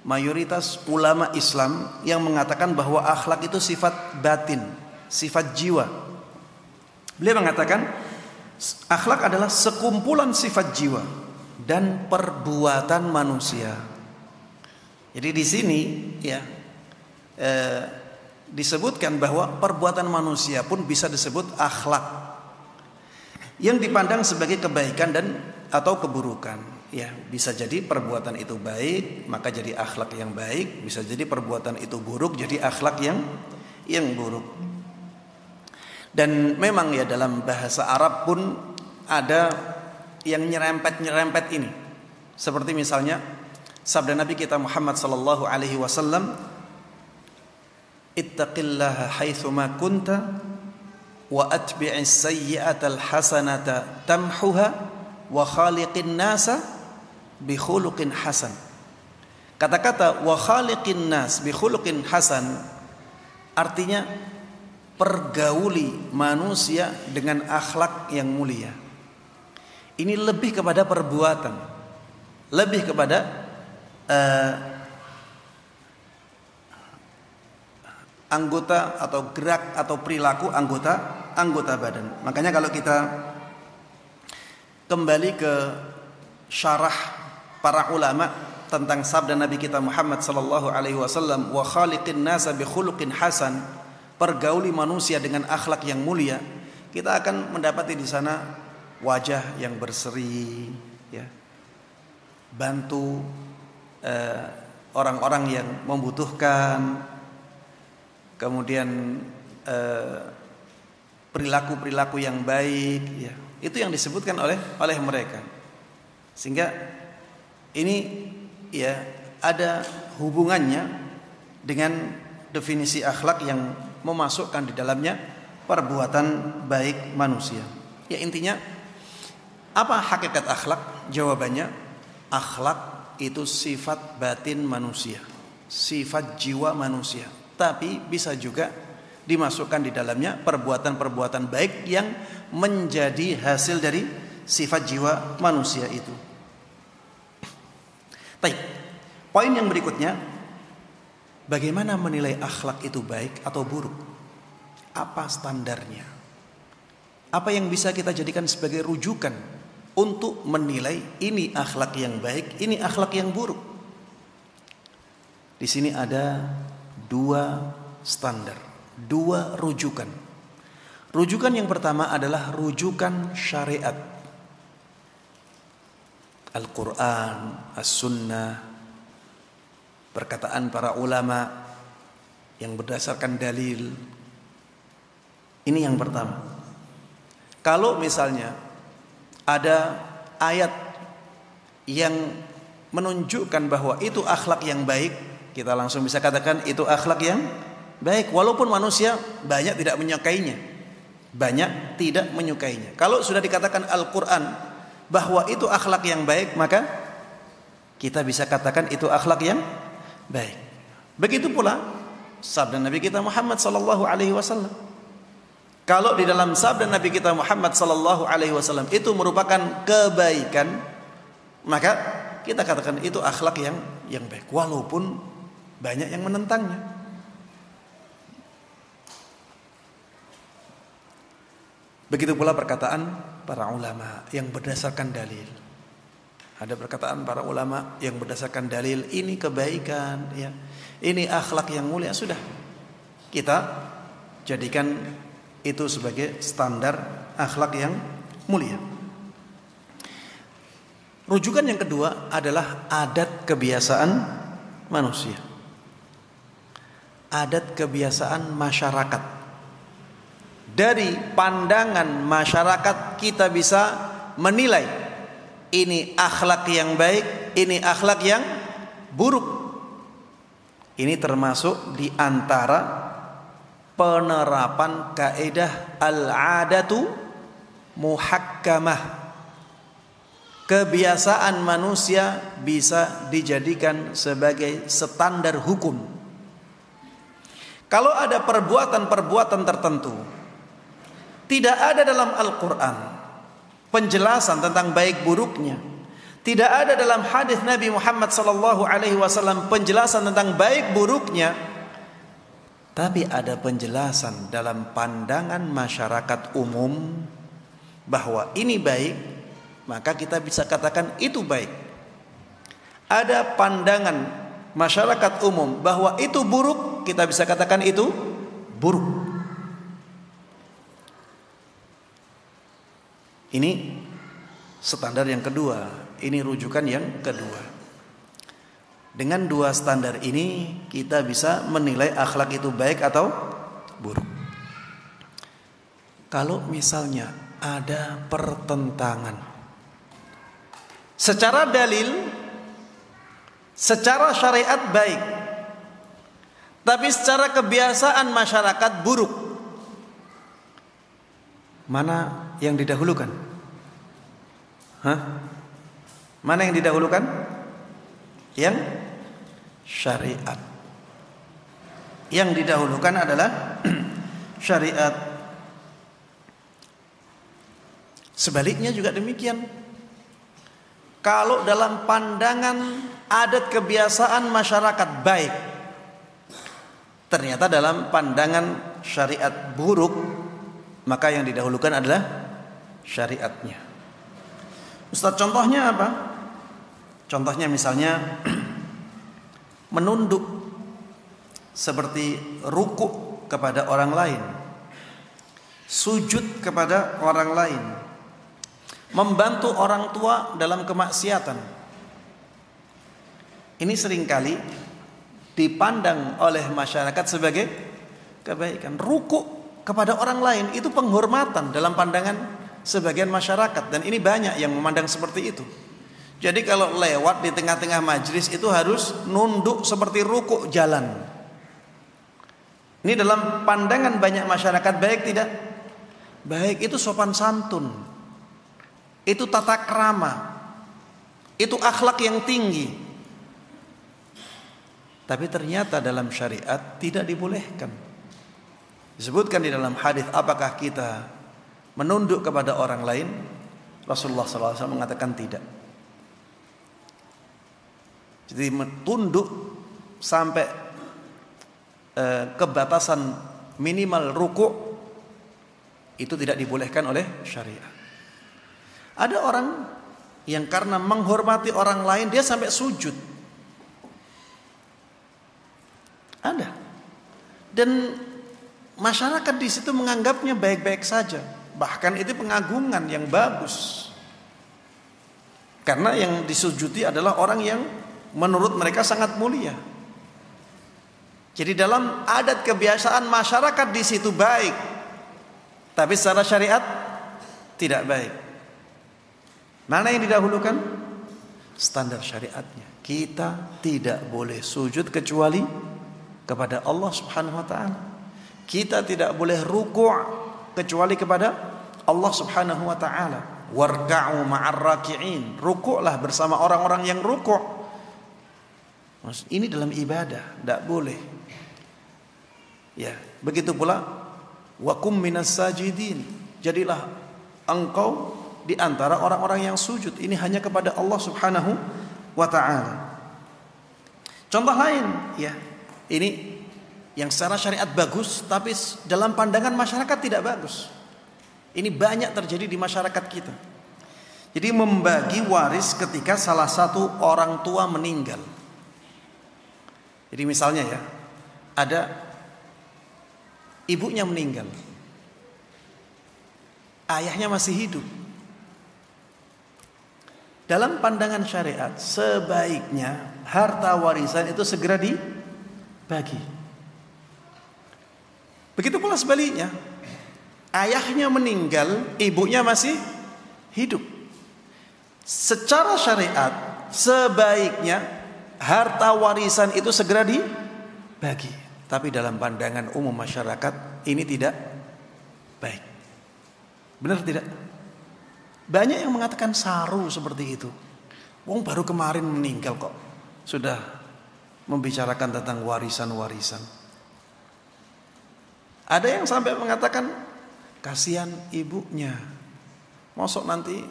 mayoritas ulama Islam yang mengatakan bahwa akhlak itu sifat batin, sifat jiwa. Beliau mengatakan akhlak adalah sekumpulan sifat jiwa dan perbuatan manusia. Jadi di sini ya disebutkan bahwa perbuatan manusia pun bisa disebut akhlak yang dipandang sebagai kebaikan dan atau keburukan. Ya, bisa jadi perbuatan itu baik, maka jadi akhlak yang baik. Bisa jadi perbuatan itu buruk, jadi akhlak yang buruk. Dan memang ya dalam bahasa Arab pun ada yang nyerempet ini. Seperti misalnya sabda Nabi kita Muhammad sallallahu alaihi wasallam, ittaqillaha haitsuma kunta wa atbi'is sayyi'atal hasanata tamhuha wa khaliqin nasa bi khuluqin hasan. Kata-kata wa khaliqin nas bi khuluqin hasan artinya pergauli manusia dengan akhlak yang mulia. Ini lebih kepada perbuatan, lebih kepada anggota atau gerak atau perilaku anggota badan. Makanya kalau kita kembali ke syarah para ulama tentang sabda Nabi kita Muhammad sallallahu alaihi wasallam, wa khaliqin nasa bi khuluqin hasan, pergauli manusia dengan akhlak yang mulia, kita akan mendapati di sana wajah yang berseri, ya, bantu orang-orang yang membutuhkan, kemudian perilaku-perilaku yang baik, ya, itu yang disebutkan oleh mereka. Sehingga ini ya ada hubungannya dengan definisi akhlak yang memasukkan di dalamnya perbuatan baik manusia. Ya, intinya apa hakikat akhlak? Jawabannya, akhlak itu sifat batin manusia, sifat jiwa manusia, tapi bisa juga dimasukkan di dalamnya perbuatan-perbuatan baik yang menjadi hasil dari sifat jiwa manusia itu. Baik. Poin yang berikutnya, bagaimana menilai akhlak itu baik atau buruk? Apa standarnya? Apa yang bisa kita jadikan sebagai rujukan untuk menilai ini akhlak yang baik, ini akhlak yang buruk? Di sini ada dua standar, dua rujukan. Rujukan yang pertama adalah rujukan syariat, Al-Quran, As-Sunnah, perkataan para ulama yang berdasarkan dalil. Ini yang pertama. Kalau misalnya ada ayat yang menunjukkan bahwa itu akhlak yang baik, kita langsung bisa katakan itu akhlak yang baik, walaupun manusia banyak tidak menyukainya. Banyak tidak menyukainya. Kalau sudah dikatakan Al-Quran bahwa itu akhlak yang baik, maka kita bisa katakan itu akhlak yang baik. Begitu pula sabda Nabi kita Muhammad sallallahu alaihi wasallam. Kalau di dalam sabda Nabi kita Muhammad sallallahu alaihi wasallam itu merupakan kebaikan, maka kita katakan itu akhlak yang baik, walaupun banyak yang menentangnya. Begitu pula perkataan para ulama yang berdasarkan dalil. Ada perkataan para ulama yang berdasarkan dalil, ini kebaikan, ya, ini akhlak yang mulia, sudah kita jadikan itu sebagai standar akhlak yang mulia. Rujukan yang kedua adalah adat kebiasaan manusia, adat kebiasaan masyarakat. Dari pandangan masyarakat kita bisa menilai ini akhlak yang baik, ini akhlak yang buruk. Ini termasuk di antara penerapan kaidah al-adatu muhakkamah. Kebiasaan manusia bisa dijadikan sebagai standar hukum. Kalau ada perbuatan-perbuatan tertentu tidak ada dalam Al-Quran penjelasan tentang baik buruknya, tidak ada dalam hadis Nabi Muhammad SAW penjelasan tentang baik buruknya, tapi ada penjelasan dalam pandangan masyarakat umum bahwa ini baik, maka kita bisa katakan itu baik. Ada pandangan masyarakat umum bahwa itu buruk, kita bisa katakan itu buruk. Ini standar yang kedua, ini rujukan yang kedua. Dengan dua standar ini kita bisa menilai akhlak itu baik atau buruk. Kalau misalnya ada pertentangan secara dalil, secara syariat baik, tapi secara kebiasaan masyarakat buruk, mana yang didahulukan? Mana yang didahulukan? Yang syariat. Yang didahulukan adalah syariat. Sebaliknya juga demikian. Kalau dalam pandangan adat kebiasaan masyarakat baik, ternyata dalam pandangan syariat buruk, maka yang didahulukan adalah syariatnya. Ustaz, contohnya apa? Contohnya misalnya menunduk, seperti rukuk kepada orang lain, sujud kepada orang lain, membantu orang tua dalam kemaksiatan. Ini seringkali dipandang oleh masyarakat sebagai kebaikan. Rukuk kepada orang lain itu penghormatan dalam pandangan sebagian masyarakat, dan ini banyak yang memandang seperti itu. Jadi kalau lewat di tengah-tengah majelis itu harus nunduk seperti rukuk jalan. Ini dalam pandangan banyak masyarakat baik tidak? Baik itu sopan santun, itu tata krama, itu akhlak yang tinggi. Tapi ternyata dalam syariat tidak dibolehkan. Disebutkan di dalam hadis, apakah kita menunduk kepada orang lain? Rasulullah SAW mengatakan tidak. Jadi tunduk sampai ke batasan minimal rukuk itu tidak dibolehkan oleh syariat. Ada orang yang karena menghormati orang lain dia sampai sujud. Ada. Dan masyarakat di situ menganggapnya baik-baik saja. Bahkan itu pengagungan yang bagus. Karena yang disujudi adalah orang yang menurut mereka sangat mulia. Jadi dalam adat kebiasaan masyarakat di situ baik, tapi secara syariat tidak baik. Mana yang didahulukan? Standar syariatnya. Kita tidak boleh sujud kecuali kepada Allah Subhanahu wa taala. Kita tidak boleh rukuk kecuali kepada Allah Subhanahu wa taala. Warka'u ma'ar raki'in. Rukuklah bersama orang-orang yang rukuk. Ini dalam ibadah, tidak boleh. Ya, begitu pula wakum minas sajidin. Jadilah engkau di antara orang-orang yang sujud. Ini hanya kepada Allah Subhanahu wa taala. Contoh lain, ya. Ini yang secara syariat bagus, tapi dalam pandangan masyarakat tidak bagus. Ini banyak terjadi di masyarakat kita. Jadi membagi waris ketika salah satu orang tua meninggal. Jadi misalnya ya, ada ibunya meninggal, ayahnya masih hidup. Dalam pandangan syariat, sebaiknya harta warisan itu segera dibagi. Begitu pula sebaliknya, ayahnya meninggal, ibunya masih hidup. Secara syariat, sebaiknya harta warisan itu segera dibagi. Tapi dalam pandangan umum masyarakat ini tidak baik. Benar tidak? Banyak yang mengatakan saru seperti itu. Wong baru kemarin meninggal kok sudah membicarakan tentang warisan-warisan. Ada yang sampai mengatakan kasihan ibunya. Mosok nanti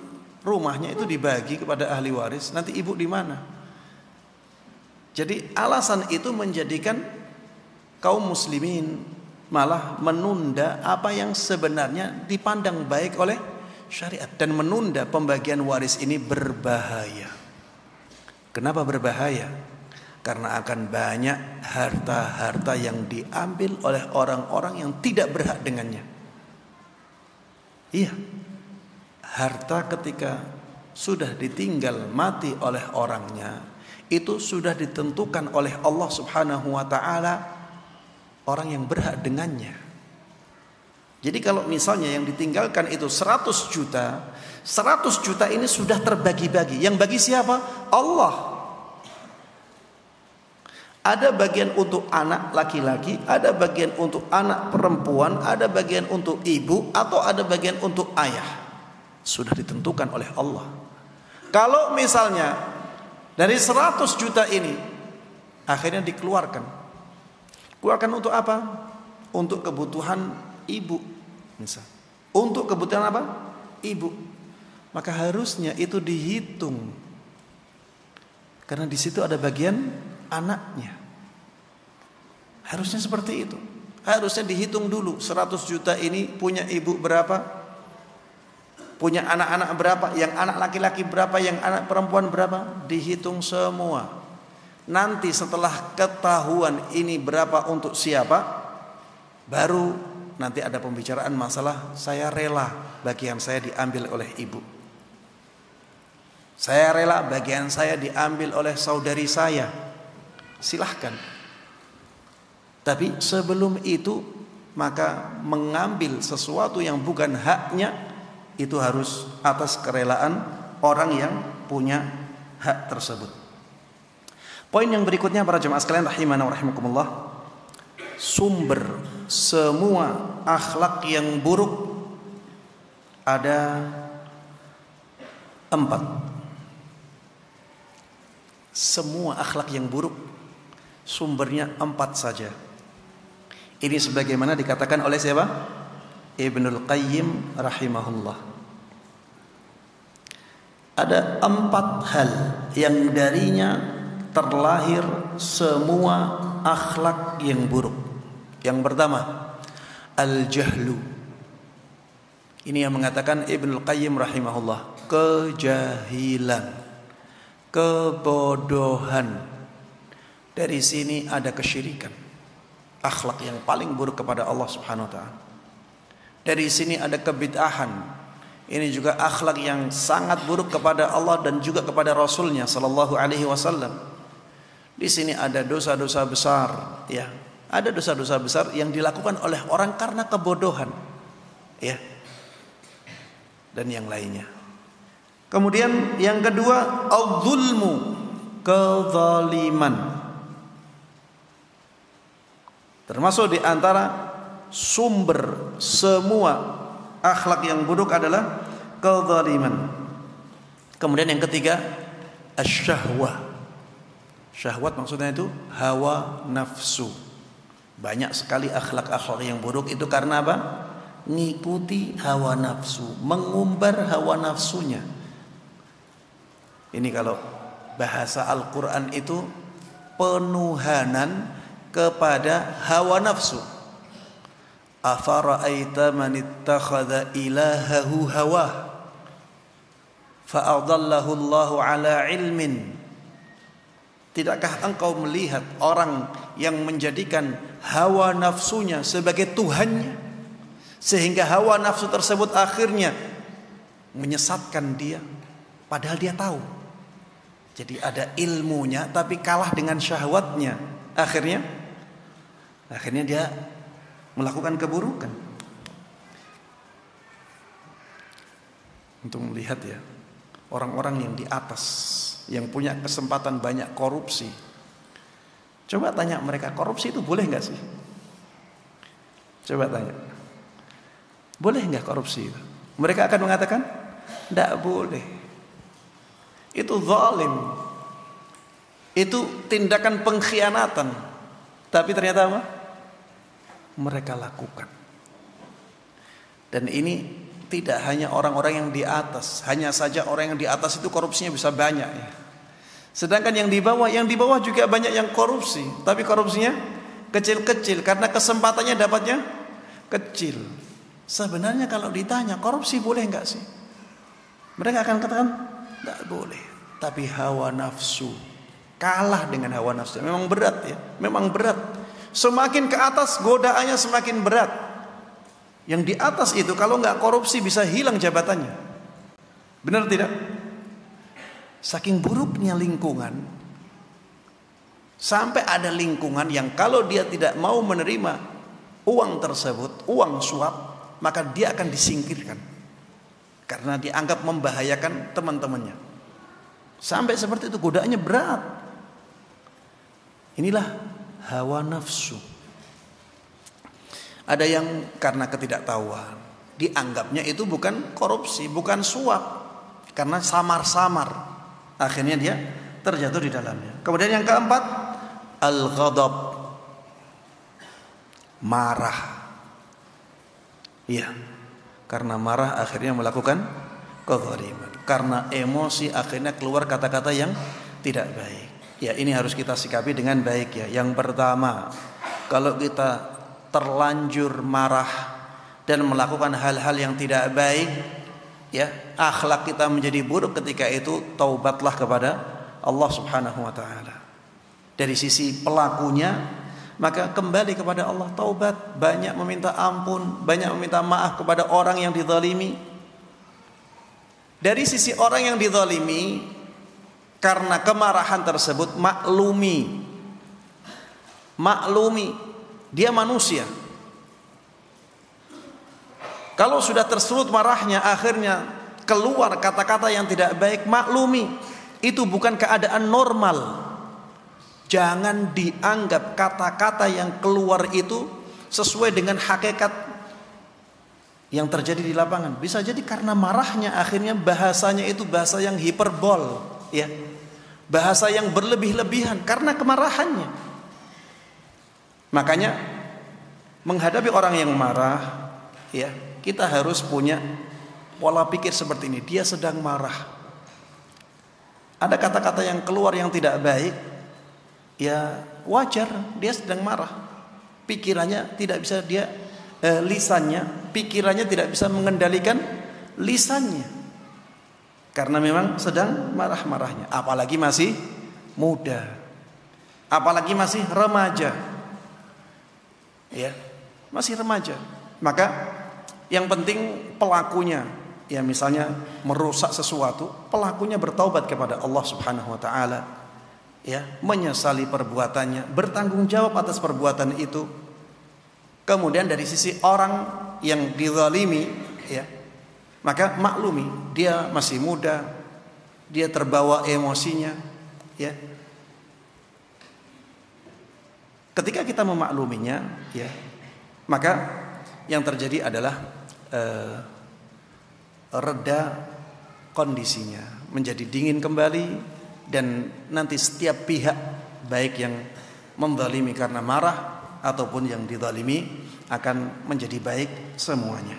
rumahnya itu dibagi kepada ahli waris, nanti ibu di mana? Jadi alasan itu menjadikan kaum muslimin malah menunda apa yang sebenarnya dipandang baik oleh syariat, dan menunda pembagian waris ini berbahaya. Kenapa berbahaya? Karena akan banyak harta-harta yang diambil oleh orang-orang yang tidak berhak dengannya. Iya, harta ketika sudah ditinggal mati oleh orangnya, itu sudah ditentukan oleh Allah Subhanahu wa taala orang yang berhak dengannya. Jadi kalau misalnya yang ditinggalkan itu 100 juta, 100 juta ini sudah terbagi-bagi. Yang bagi siapa? Allah. Ada bagian untuk anak laki-laki, ada bagian untuk anak perempuan, ada bagian untuk ibu, atau ada bagian untuk ayah. Sudah ditentukan oleh Allah. Kalau misalnya dari 100 juta ini akhirnya dikeluarkan. Keluarkan untuk apa? Untuk kebutuhan ibu, misal. Untuk kebutuhan apa? Ibu. Maka harusnya itu dihitung Karena di situ ada bagian anaknya. Harusnya seperti itu. Harusnya dihitung dulu 100 juta ini punya ibu berapa, punya anak-anak berapa, yang anak laki-laki berapa, yang anak perempuan berapa, dihitung semua. Nanti setelah ketahuan ini berapa untuk siapa, baru nanti ada pembicaraan masalah saya rela bagian saya diambil oleh ibu, saya rela bagian saya diambil oleh saudari saya. Silahkan. Tapi sebelum itu, maka mengambil sesuatu yang bukan haknya itu harus atas kerelaan orang yang punya hak tersebut. Poin yang berikutnya para jemaah sekalian rahimana wa rahimakumullah, sumber semua akhlak yang buruk ada 4. Semua akhlak yang buruk sumbernya 4 saja. Ini sebagaimana dikatakan oleh siapa? Ibnul Qayyim rahimahullah. Ada 4 hal yang darinya terlahir semua akhlak yang buruk. Yang pertama, al-jahlu. Ini yang mengatakan Ibnul Qayyim rahimahullah, kejahilan, kebodohan. Dari sini ada kesyirikan, akhlak yang paling buruk kepada Allah Subhanahu wa taala. Dari sini ada kebid'ahan. Ini juga akhlak yang sangat buruk kepada Allah dan juga kepada Rasulnya sallallahu alaihi wasallam. Di sini ada dosa-dosa besar, ya. Ada dosa-dosa besar yang dilakukan oleh orang karena kebodohan, ya. Dan yang lainnya. Kemudian yang kedua, al-zulmu, kezaliman. Termasuk di antara sumber semua akhlak yang buruk adalah kezaliman. Kemudian yang ketiga, asyahwah. Syahwat maksudnya itu hawa nafsu. Banyak sekali akhlak-akhlak yang buruk itu karena apa? Ngikuti hawa nafsu, mengumbar hawa nafsunya. Ini kalau bahasa Al-Quran itu penuhanan kepada hawa nafsu. Afara'aita man ittakhadha ilahahu hawah fa'adallahu Allahu ala ilmin. Tidakkah engkau melihat orang yang menjadikan hawa nafsunya sebagai Tuhannya, sehingga hawa nafsu tersebut akhirnya menyesatkan dia, padahal dia tahu. Jadi ada ilmunya tapi kalah dengan syahwatnya. Akhirnya dia melakukan keburukan. Untuk melihat ya, orang-orang yang di atas, yang punya kesempatan banyak korupsi, coba tanya mereka, korupsi itu boleh nggak sih? Coba tanya, boleh nggak korupsi itu? Mereka akan mengatakan tidak boleh. Itu zalim, itu tindakan pengkhianatan. Tapi ternyata apa? Mereka lakukan. Dan ini tidak hanya orang-orang yang di atas. Hanya saja orang yang di atas itu korupsinya bisa banyak ya. Sedangkan yang di bawah juga banyak yang korupsi. Tapi korupsinya kecil-kecil karena kesempatannya dapatnya kecil. Sebenarnya kalau ditanya korupsi boleh enggak sih? Mereka akan katakan tidak boleh. Tapi hawa nafsu, kalah dengan hawa nafsu. Memang berat ya, memang berat. Semakin ke atas godaannya semakin berat. Yang di atas itu kalau nggak korupsi bisa hilang jabatannya. Benar tidak? Saking buruknya lingkungan, sampai ada lingkungan yang kalau dia tidak mau menerima uang tersebut, uang suap, maka dia akan disingkirkan karena dianggap membahayakan teman-temannya. Sampai seperti itu, godaannya berat. Inilah hawa nafsu. Ada yang karena ketidaktahuan, dianggapnya itu bukan korupsi, bukan suap, karena samar-samar, akhirnya dia terjatuh di dalamnya. Kemudian yang keempat, al-ghadab, marah. Iya, karena marah akhirnya melakukan kezaliman. Karena emosi akhirnya keluar kata-kata yang tidak baik. Ya, ini harus kita sikapi dengan baik ya. Yang pertama, kalau kita terlanjur marah dan melakukan hal-hal yang tidak baik, ya, akhlak kita menjadi buruk ketika itu, taubatlah kepada Allah Subhanahu wa taala. Dari sisi pelakunya, maka kembali kepada Allah, taubat, banyak meminta ampun, banyak meminta maaf kepada orang yang dizalimi. Dari sisi orang yang dizalimi, karena kemarahan tersebut, maklumi, dia manusia. Kalau sudah tersulut marahnya, akhirnya keluar kata-kata yang tidak baik, maklumi, itu bukan keadaan normal. Jangan dianggap kata-kata yang keluar itu sesuai dengan hakikat yang terjadi di lapangan. Bisa jadi karena marahnya akhirnya bahasanya itu bahasa yang hiperbol, ya, bahasa yang berlebih-lebihan karena kemarahannya. Makanya menghadapi orang yang marah, ya, kita harus punya pola pikir seperti ini. Dia sedang marah, ada kata-kata yang keluar yang tidak baik, ya wajar, dia sedang marah. Pikirannya tidak bisa lisannya, pikirannya tidak bisa mengendalikan lisannya, karena memang sedang marah-marahnya. Apalagi masih muda, apalagi masih remaja, ya, masih remaja. Maka yang penting pelakunya, ya, misalnya merusak sesuatu, pelakunya bertaubat kepada Allah Subhanahu wa taala, ya, menyesali perbuatannya, bertanggung jawab atas perbuatan itu. Kemudian dari sisi orang yang dizalimi, ya, maka maklumi, dia masih muda, dia terbawa emosinya, ya. Ketika kita memakluminya, ya, maka yang terjadi adalah reda kondisinya, menjadi dingin kembali. Dan nanti setiap pihak, baik yang menzalimi karena marah ataupun yang dizalimi, akan menjadi baik semuanya.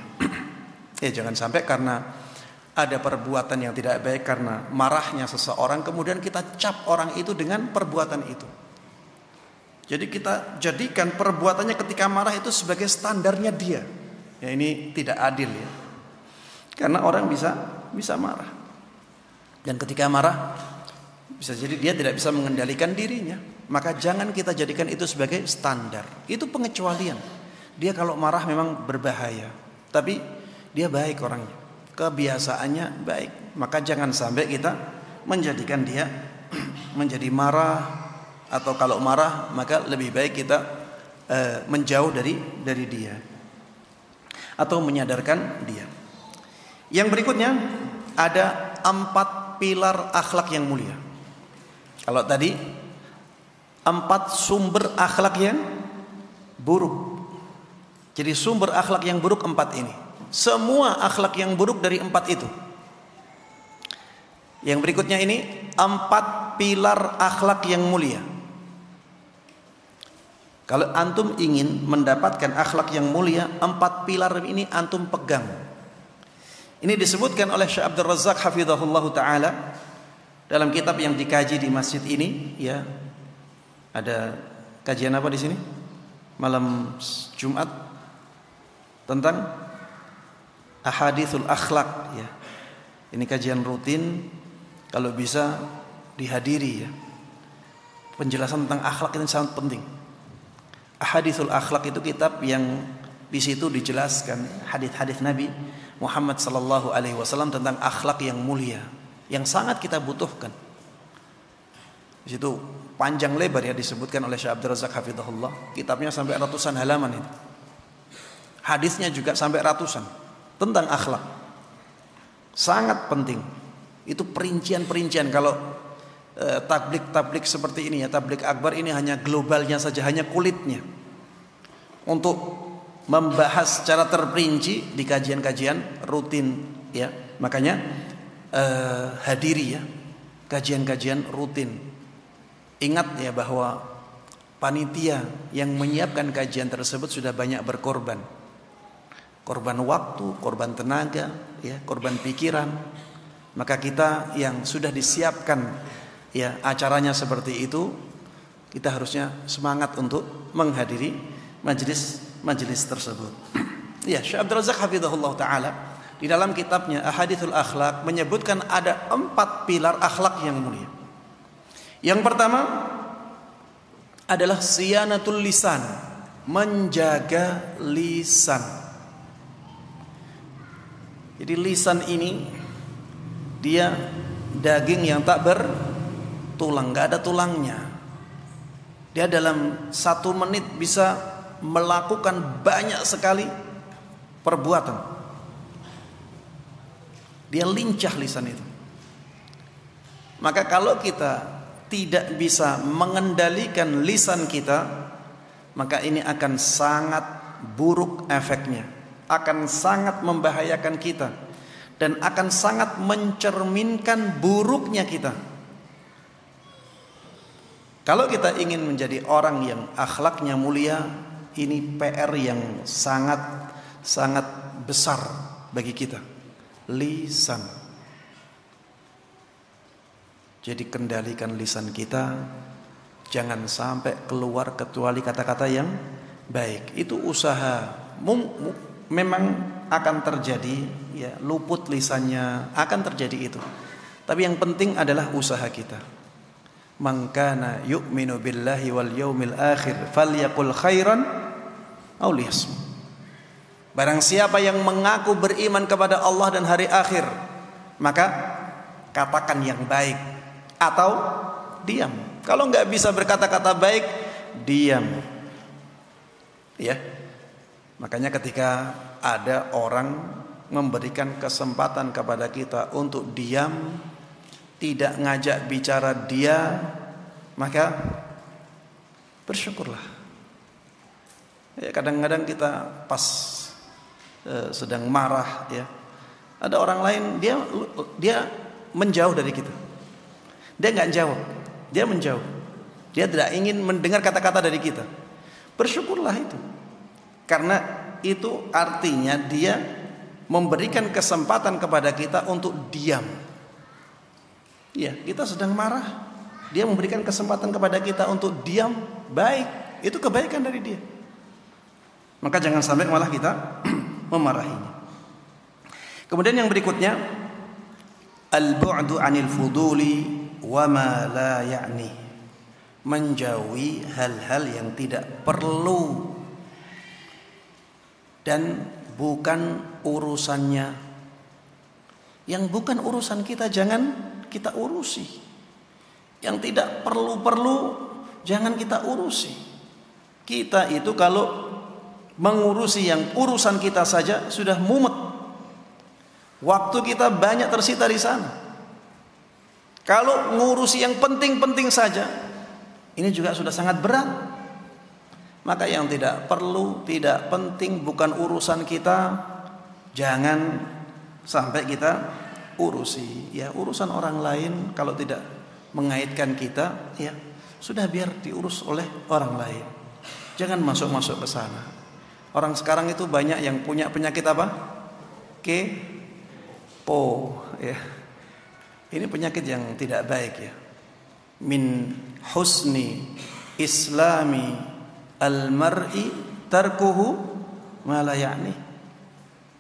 Ya, jangan sampai karena ada perbuatan yang tidak baik karena marahnya seseorang, kemudian kita cap orang itu dengan perbuatan itu. Jadi kita jadikan perbuatannya ketika marah itu sebagai standarnya dia. Ya, ini tidak adil, ya. Karena orang bisa marah. Dan ketika marah, bisa jadi dia tidak bisa mengendalikan dirinya. Maka jangan kita jadikan itu sebagai standar. Itu pengecualian. Dia kalau marah memang berbahaya, tapi dia baik orangnya, kebiasaannya baik. Maka jangan sampai kita menjadikan dia menjadi marah, atau kalau marah maka lebih baik kita menjauh dari dia, atau menyadarkan dia. Yang berikutnya ada 4 pilar akhlak yang mulia. Kalau tadi 4 sumber akhlak yang buruk, jadi sumber akhlak yang buruk 4 ini. Semua akhlak yang buruk dari 4 itu. Yang berikutnya ini 4 pilar akhlak yang mulia. Kalau antum ingin mendapatkan akhlak yang mulia, 4 pilar ini antum pegang. Ini disebutkan oleh Syekh Abdul Razak hafizahullah taala dalam kitab yang dikaji di masjid ini, ya. Ada kajian apa di sini? Malam Jumat tentang ahaditsul akhlak, ya. Ini kajian rutin, kalau bisa dihadiri, ya. Penjelasan tentang akhlak ini sangat penting. Ahaditsul akhlak itu kitab yang di situ dijelaskan hadis-hadis Nabi Muhammad sallallahu alaihi wasallam tentang akhlak yang mulia, yang sangat kita butuhkan. Di situ panjang lebar, ya, disebutkan oleh Syekh Abdul Razak hafizahullah. Kitabnya sampai ratusan halaman itu. Hadisnya juga sampai ratusan tentang akhlak. Sangat penting. Itu perincian-perincian. Kalau tablik seperti ini, ya, tablik akbar ini hanya globalnya saja, hanya kulitnya. Untuk membahas secara terperinci di kajian-kajian rutin, ya. Makanya hadiri, ya, kajian-kajian rutin. Ingat, ya, bahwa panitia yang menyiapkan kajian tersebut sudah banyak berkorban. Korban waktu, korban tenaga, ya, korban pikiran. Maka kita yang sudah disiapkan ya acaranya seperti itu, kita harusnya semangat untuk menghadiri majelis tersebut. Ya, Syekh Abdul Razak hafizahullah taala di dalam kitabnya Ahadithul Akhlaq menyebutkan ada 4 pilar akhlak yang mulia. Yang pertama adalah siyanatul lisan, menjaga lisan. Jadi lisan ini dia daging yang tak bertulang, nggak ada tulangnya. Dia dalam 1 menit bisa melakukan banyak sekali perbuatan. Dia lincah lisan itu. Maka kalau kita tidak bisa mengendalikan lisan kita, maka ini akan sangat buruk efeknya, akan sangat membahayakan kita, dan akan sangat mencerminkan buruknya kita. Kalau kita ingin menjadi orang yang akhlaknya mulia, ini PR yang sangat besar bagi kita. Lisan. Jadi kendalikan lisan kita, jangan sampai keluar kecuali kata-kata yang baik. Itu usaha. Memang akan terjadi, ya, luput lisannya, akan terjadi itu. Tapi yang penting adalah usaha kita. Man kana yu'minu billahi wal yaumil akhir falyaqul khairan aw liyasmut. Barang siapa yang mengaku beriman kepada Allah dan hari akhir, maka katakan yang baik atau diam. Kalau nggak bisa berkata-kata baik, diam. Ya. Makanya ketika ada orang memberikan kesempatan kepada kita untuk diam, tidak ngajak bicara dia, maka bersyukurlah. Ya, kadang-kadang kita pas sedang marah, ya, ada orang lain dia menjauh dari kita, dia nggak jawab, dia menjauh, dia tidak ingin mendengar kata-kata dari kita. Bersyukurlah itu, karena itu artinya dia memberikan kesempatan kepada kita untuk diam. Ya, kita sedang marah, dia memberikan kesempatan kepada kita untuk diam, baik, itu kebaikan dari dia. Maka jangan sampai malah kita memarahinya. Kemudian yang berikutnya, al-bu'du 'anil fuduli wa ma la ya'ni. Menjauhi hal-hal yang tidak perlu dan bukan urusannya. Yang bukan urusan kita jangan kita urusi. Yang tidak perlu-perlu jangan kita urusi. Kita itu kalau mengurusi yang urusan kita saja sudah mumet. Waktu kita banyak tersita di sana. Kalau ngurusi yang penting-penting saja, ini juga sudah sangat berat. Maka yang tidak perlu, tidak penting, bukan urusan kita, jangan sampai kita urusi. Ya, urusan orang lain kalau tidak mengaitkan kita, ya sudah, biar diurus oleh orang lain. Jangan masuk-masuk ke sana. Orang sekarang itu banyak yang punya penyakit apa? Kepo, ya. Ini penyakit yang tidak baik, ya. Min husni islami al-mar'i tarkuhu ma la ya'ni.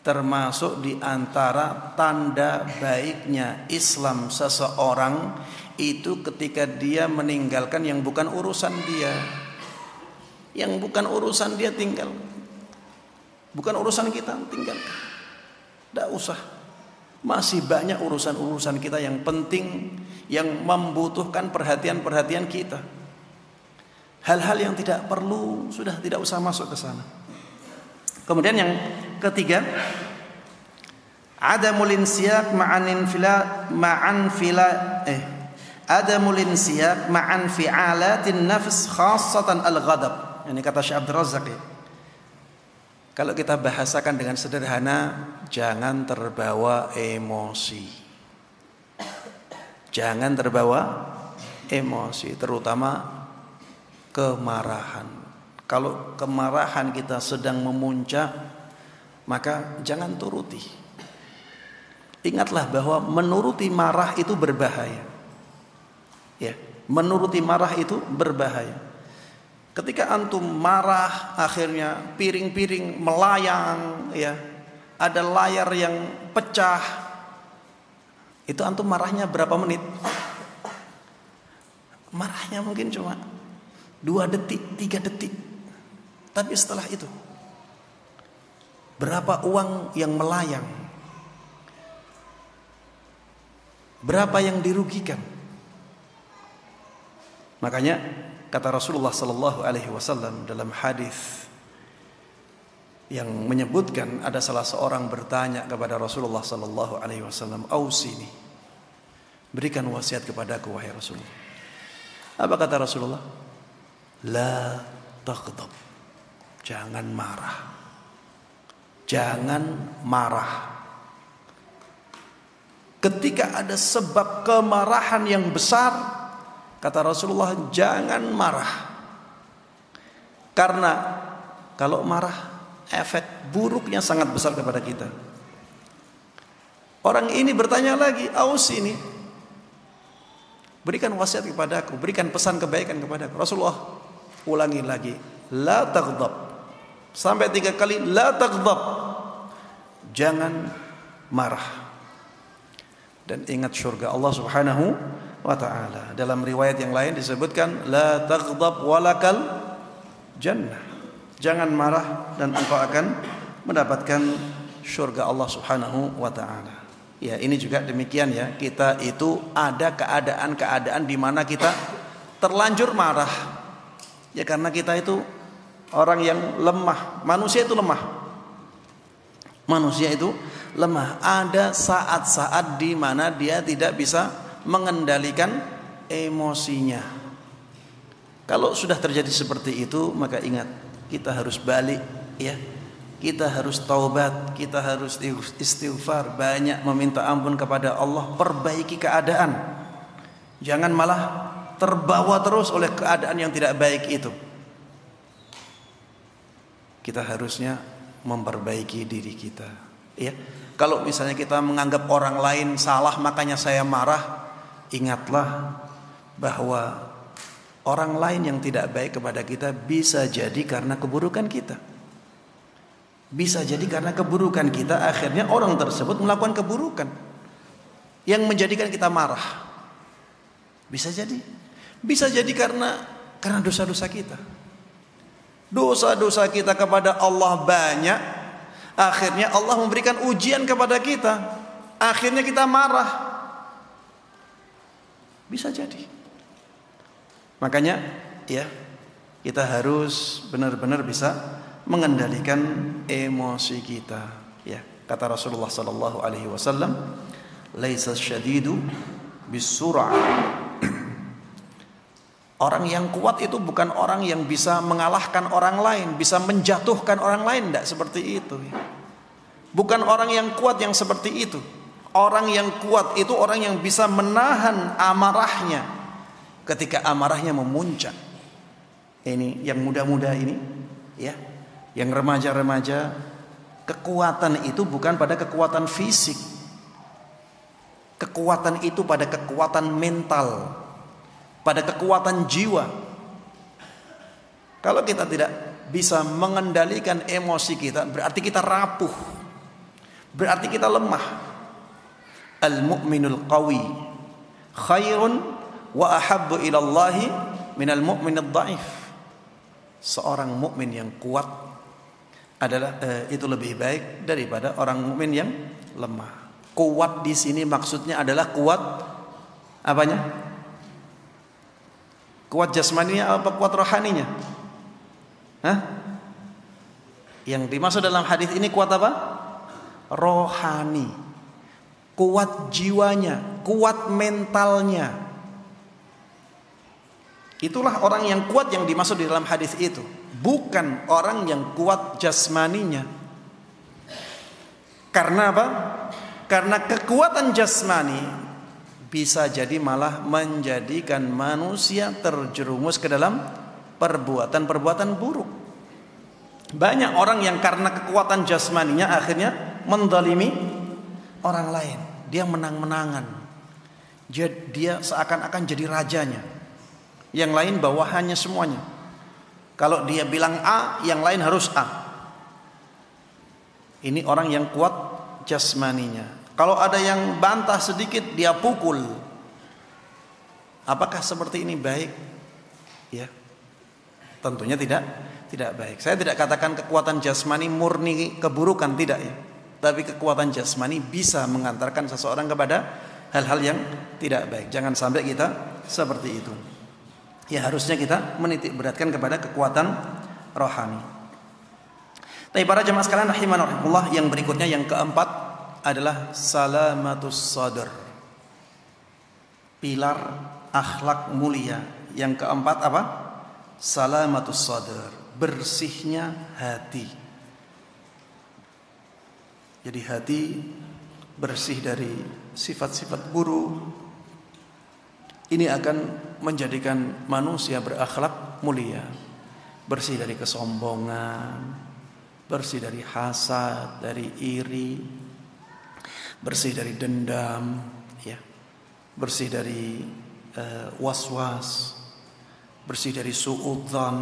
Termasuk di antara tanda baiknya Islam seseorang itu ketika dia meninggalkan yang bukan urusan dia. Yang bukan urusan dia tinggal. Bukan urusan kita, tinggalkan. Tidak usah. Masih banyak urusan-urusan kita yang penting, yang membutuhkan perhatian-perhatian kita. Hal-hal yang tidak perlu sudah tidak usah masuk ke sana. Kemudian yang ketiga, adamul insiyaq ma'an fi'alatin nafs khassatan al-ghadab. Ini kata Syekh Abdul Razak, ya. Kalau kita bahasakan dengan sederhana, jangan terbawa emosi. Jangan terbawa emosi, terutama kemarahan. Kalau kemarahan kita sedang memuncak, maka jangan turuti. Ingatlah bahwa menuruti marah itu berbahaya. Ya, menuruti marah itu berbahaya. Ketika antum marah, akhirnya piring-piring melayang, ya, ada layar yang pecah, itu antum marahnya berapa menit? Marahnya mungkin cuma 2 detik, 3 detik. Tapi setelah itu, berapa uang yang melayang? Berapa yang dirugikan? Makanya kata Rasulullah sallallahu alaihi wasallam dalam hadis yang menyebutkan, ada salah seorang bertanya kepada Rasulullah sallallahu alaihi wasallam, "Ausini, berikan wasiat kepadaku wahai Rasulullah." Apa kata Rasulullah? La taghdab. Jangan marah. Jangan marah. Ketika ada sebab kemarahan yang besar, kata Rasulullah, jangan marah. Karena kalau marah, efek buruknya sangat besar kepada kita. Orang ini bertanya lagi, "Ausini, berikan wasiat kepadaku, berikan pesan kebaikan kepadaku." Rasulullah ulangi lagi, la taghdab. Sampai 3 kali, la taghdab. Jangan marah. Dan ingat surga Allah Subhanahu wa ta'ala. Dalam riwayat yang lain disebutkan, la taghdab walakal jannah. Jangan marah dan engkau akan mendapatkan surga Allah Subhanahu wa ta'ala. Ya, ini juga demikian ya. Kita itu ada keadaan-keadaan di mana kita terlanjur marah. Ya, karena kita itu orang yang lemah. Manusia itu lemah. Manusia itu lemah. Ada saat-saat di mana dia tidak bisa mengendalikan emosinya. Kalau sudah terjadi seperti itu, maka ingat, kita harus balik, ya. Kita harus taubat, kita harus istighfar, banyak meminta ampun kepada Allah, perbaiki keadaan. Jangan malah terbawa terus oleh keadaan yang tidak baik itu. Kita harusnya memperbaiki diri kita, ya. Kalau misalnya kita menganggap orang lain salah makanya saya marah, ingatlah bahwa orang lain yang tidak baik kepada kita bisa jadi karena keburukan kita. Bisa jadi karena keburukan kita, akhirnya orang tersebut melakukan keburukan yang menjadikan kita marah. Bisa jadi. Bisa jadi karena dosa-dosa kita. Dosa-dosa kita kepada Allah banyak, akhirnya Allah memberikan ujian kepada kita, akhirnya kita marah. Bisa jadi. Makanya ya, kita harus benar-benar bisa mengendalikan emosi kita, ya. Kata Rasulullah sallallahu alaihi wasallam, "Laisa syadidu bisur'ah." Orang yang kuat itu bukan orang yang bisa mengalahkan orang lain, bisa menjatuhkan orang lain, tidak seperti itu. Bukan orang yang kuat yang seperti itu. Orang yang kuat itu orang yang bisa menahan amarahnya ketika amarahnya memuncak. Ini yang muda-muda ini, ya, yang remaja-remaja, kekuatan itu bukan pada kekuatan fisik. Kekuatan itu pada kekuatan mental, pada kekuatan jiwa. Kalau kita tidak bisa mengendalikan emosi kita, berarti kita rapuh, berarti kita lemah. Al-mu'minul qawi khairun wa ahabbu ilallahi minal mu'minid dha'if. Seorang mukmin yang kuat adalah itu lebih baik daripada orang mukmin yang lemah. Kuat di sini maksudnya adalah kuat apanya? Kuat jasmaninya apa kuat rohaninya? Hah? Yang dimaksud dalam hadis ini kuat apa? Rohani. Kuat jiwanya, kuat mentalnya. Itulah orang yang kuat yang dimaksud di dalam hadis itu, bukan orang yang kuat jasmaninya. Karena apa? Karena kekuatan jasmani bisa jadi malah menjadikan manusia terjerumus ke dalam perbuatan-perbuatan buruk. Banyak orang yang karena kekuatan jasmaninya akhirnya mendalimi orang lain. Dia menang-menangan, Dia seakan-akan jadi rajanya, yang lain bawahannya semuanya. Kalau dia bilang A, yang lain harus A. Ini orang yang kuat jasmaninya. Kalau ada yang bantah sedikit, dia pukul. Apakah seperti ini baik? Ya, tentunya tidak baik. Saya tidak katakan kekuatan jasmani murni keburukan, tidak ya. Tapi kekuatan jasmani bisa mengantarkan seseorang kepada hal-hal yang tidak baik. Jangan sampai kita seperti itu. Ya, harusnya kita menitik beratkan kepada kekuatan rohani. Tapi para jemaah sekalian rahimanallah, yang berikutnya yang keempat adalah salamatus sadr. Pilar akhlak mulia. Yang keempat apa? Salamatus sadr, bersihnya hati. Jadi hati bersih dari sifat-sifat buruk. Ini akan menjadikan manusia berakhlak mulia. Bersih dari kesombongan, bersih dari hasad, dari iri, bersih dari dendam, ya, bersih dari was-was, bersih dari suudzon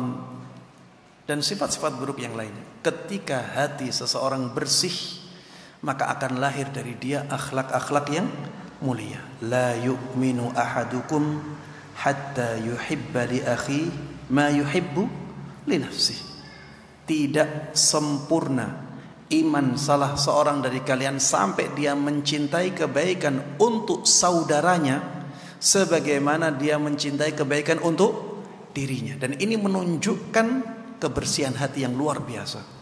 dan sifat-sifat buruk yang lainnya. Ketika hati seseorang bersih, maka akan lahir dari dia akhlak-akhlak yang mulia. La yu'minu ahadukum hatta yuhibba li akhi ma yuhibbu li nafsihi. Tidak sempurna iman salah seorang dari kalian sampai dia mencintai kebaikan untuk saudaranya sebagaimana dia mencintai kebaikan untuk dirinya. Dan ini menunjukkan kebersihan hati yang luar biasa.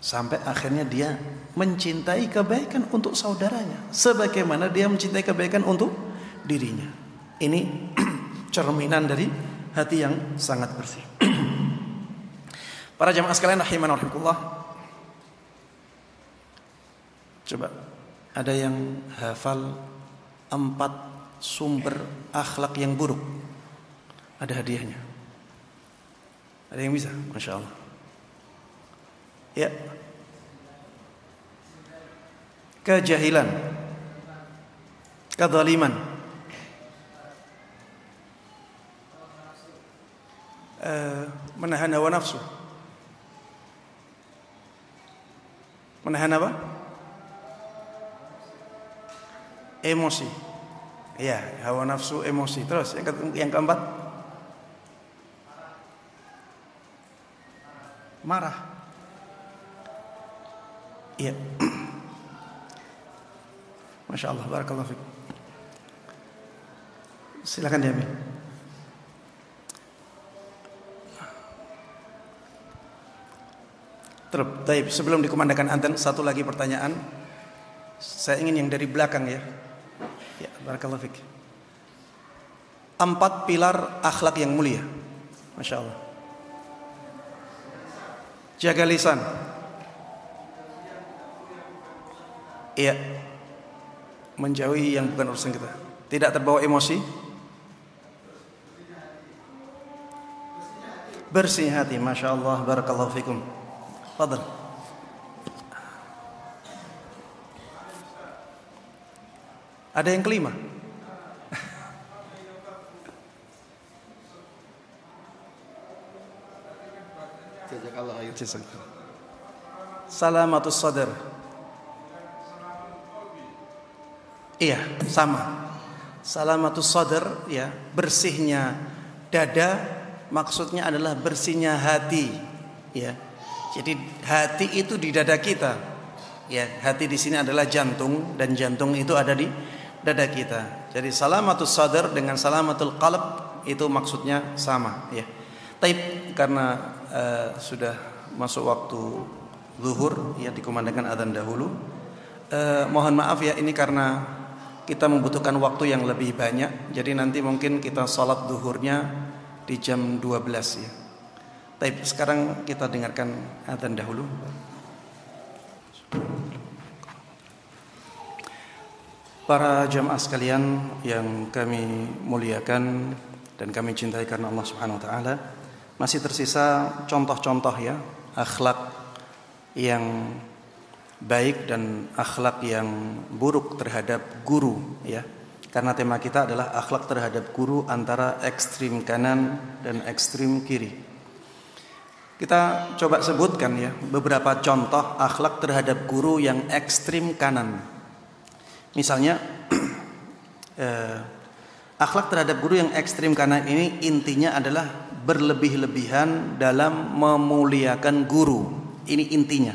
Sampai akhirnya dia mencintai kebaikan untuk saudaranya sebagaimana dia mencintai kebaikan untuk dirinya. Ini cerminan dari hati yang sangat bersih. Para jamaah sekalian rahimanallah, coba ada yang hafal 4 sumber akhlak yang buruk? Ada hadiahnya. Ada yang bisa? Masya Allah. Ya. Kejahilan, kezaliman, menahan hawa nafsu, menahan apa? Emosi. Ya, hawa nafsu, emosi. Terus yang keempat, marah. Iya. Masya Allah, barakallahu fiik. Silakan diambil. Baik, sebelum dikumandangkan adzan, satu lagi pertanyaan. Saya ingin yang dari belakang ya. Ya, barakallahu fiik. 4 pilar akhlak yang mulia. Masya Allah. Jaga lisan. Iya. Menjauhi yang bukan urusan kita. Tidak terbawa emosi. Bersih hati. Masya Allah, barakallahu fikum. Fadal. Ada yang kelima? Salamatus sadr. Iya, sama. Salamatus sadr, ya, bersihnya dada, maksudnya adalah bersihnya hati, ya. Jadi hati itu di dada kita. Ya, hati di sini adalah jantung dan jantung itu ada di dada kita. Jadi salamatus sadr dengan salamatul qalb itu maksudnya sama, ya. Tapi karena sudah masuk waktu zuhur, ya, dikumandangkan adzan dahulu. Mohon maaf ya, ini karena kita membutuhkan waktu yang lebih banyak. Jadi nanti mungkin kita salat zuhurnya di jam 12 ya. Tapi sekarang kita dengarkan adzan dahulu. Para jamaah sekalian yang kami muliakan dan kami cintai karena Allah Subhanahu wa taala, masih tersisa contoh-contoh ya akhlak yang baik dan akhlak yang buruk terhadap guru, ya. Karena tema kita adalah akhlak terhadap guru antara ekstrim kanan dan ekstrim kiri. Kita coba sebutkan ya beberapa contoh akhlak terhadap guru yang ekstrim kanan. Misalnya akhlak terhadap guru yang ekstrim kanan ini intinya adalah berlebih-lebihan dalam memuliakan guru. Ini intinya.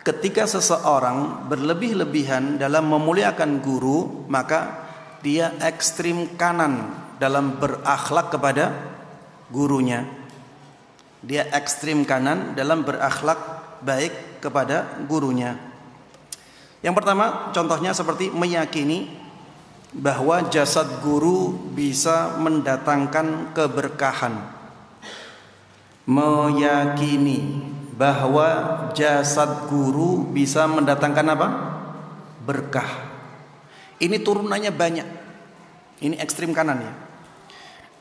Ketika seseorang berlebih-lebihan dalam memuliakan guru, maka dia ekstrim kanan dalam berakhlak kepada gurunya. Dia ekstrim kanan dalam berakhlak baik kepada gurunya. Yang pertama, contohnya seperti meyakini bahwa jasad guru bisa mendatangkan keberkahan. Meyakini bahwa jasad guru bisa mendatangkan apa? Berkah. Ini turunannya banyak. Ini ekstrim kanan ya.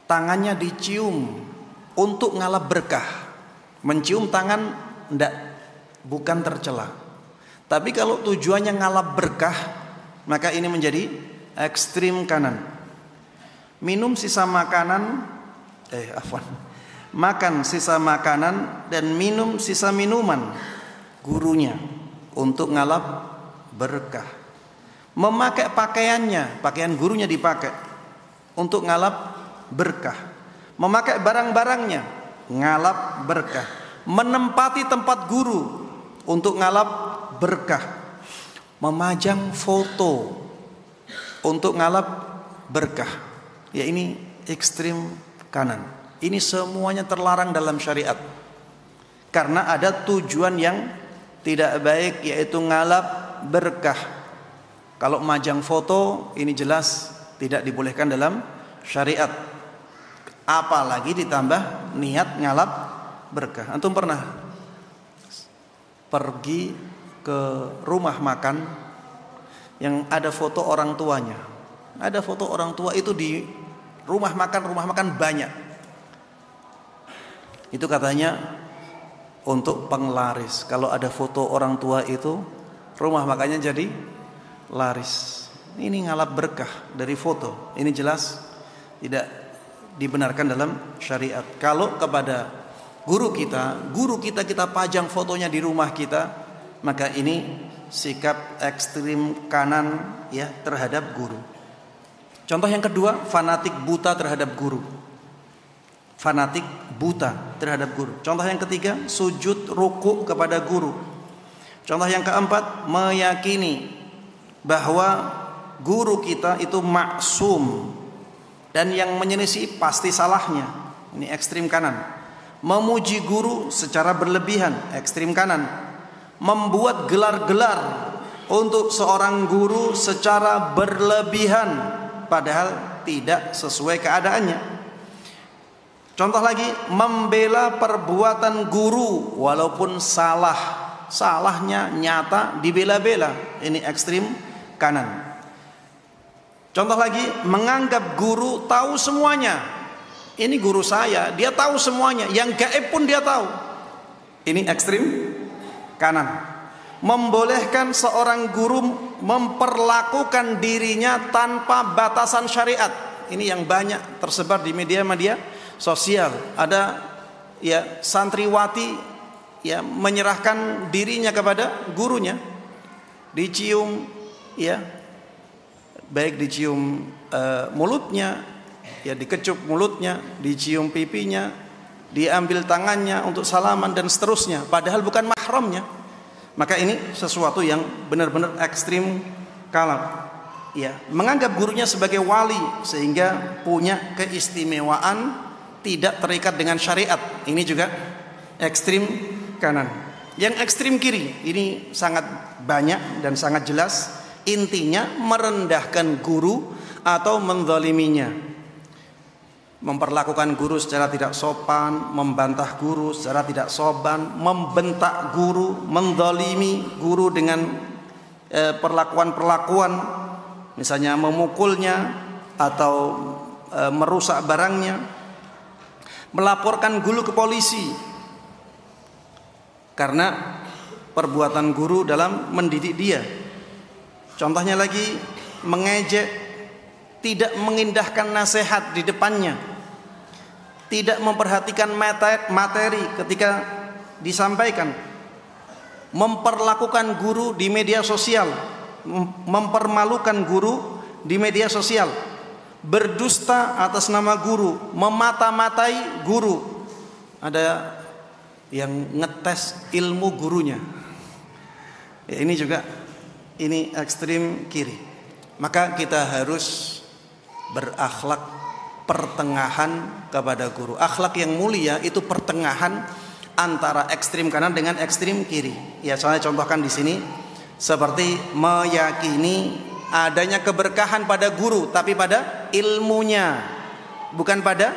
Tangannya dicium untuk ngalap berkah. Mencium tangan enggak, bukan tercela. Tapi kalau tujuannya ngalap berkah, maka ini menjadi ekstrim kanan. Minum sisa makanan, makan sisa makanan dan minum sisa minuman gurunya untuk ngalap berkah. Memakai pakaiannya, pakaian gurunya dipakai untuk ngalap berkah. Memakai barang-barangnya ngalap berkah. Menempati tempat guru untuk ngalap berkah. Memajang foto untuk ngalap berkah. Ya, ini ekstrim kanan. Ini semuanya terlarang dalam syariat. Karena ada tujuan yang tidak baik, yaitu ngalap berkah. Kalau majang foto, ini jelas tidak dibolehkan dalam syariat. Apalagi ditambah niat ngalap berkah. Antum pernah pergi ke rumah makan yang ada foto orang tuanya? Ada foto orang tua itu di rumah makan banyak. Itu katanya untuk penglaris. Kalau ada foto orang tua itu, rumah makannya jadi laris. Ini ngalap berkah dari foto. Ini jelas tidak dibenarkan dalam syariat. Kalau kepada guru kita kita pajang fotonya di rumah kita, maka ini sikap ekstrim kanan ya terhadap guru. Contoh yang kedua, fanatik buta terhadap guru. Fanatik buta terhadap guru. Contoh yang ketiga, sujud ruku kepada guru. Contoh yang keempat, meyakini bahwa guru kita itu maksum dan yang menyelisih pasti salahnya. Ini ekstrim kanan. Memuji guru secara berlebihan, ekstrim kanan. Membuat gelar-gelar untuk seorang guru secara berlebihan, padahal tidak sesuai keadaannya. Contoh lagi, membela perbuatan guru walaupun salahnya nyata dibela-bela. Ini ekstrim kanan. Contoh lagi, menganggap guru tahu semuanya. Ini guru saya, dia tahu semuanya, yang gaib pun dia tahu. Ini ekstrim kanan. Membolehkan seorang guru memperlakukan dirinya tanpa batasan syariat. Ini yang banyak tersebar di media-media sosial. Ada ya santriwati ya menyerahkan dirinya kepada gurunya, dicium ya, baik dicium mulutnya, ya dikecup mulutnya, dicium pipinya, diambil tangannya untuk salaman dan seterusnya, padahal bukan mahramnya. Maka ini sesuatu yang benar-benar ekstrim kalap. Ya, menganggap gurunya sebagai wali sehingga punya keistimewaan tidak terikat dengan syariat. Ini juga ekstrim kanan. Yang ekstrim kiri ini sangat banyak dan sangat jelas. Intinya merendahkan guru atau menzaliminya. Memperlakukan guru secara tidak sopan, membantah guru secara tidak sopan, membentak guru, menzalimi guru dengan perlakuan-perlakuan, misalnya memukulnya atau merusak barangnya, melaporkan guru ke polisi karena perbuatan guru dalam mendidik dia. Contohnya lagi, mengejek, tidak mengindahkan nasihat di depannya, tidak memperhatikan materi ketika disampaikan, memperlakukan guru di media sosial, mempermalukan guru di media sosial, berdusta atas nama guru, memata-matai guru. Ada yang ngetes ilmu gurunya. Ya, ini juga ekstrim kiri. Maka kita harus berakhlak pertengahan kepada guru. Akhlak yang mulia itu pertengahan antara ekstrim kanan dengan ekstrim kiri. Ya, saya contohkan di sini seperti meyakini adanya keberkahan pada guru, tapi pada ilmunya, bukan pada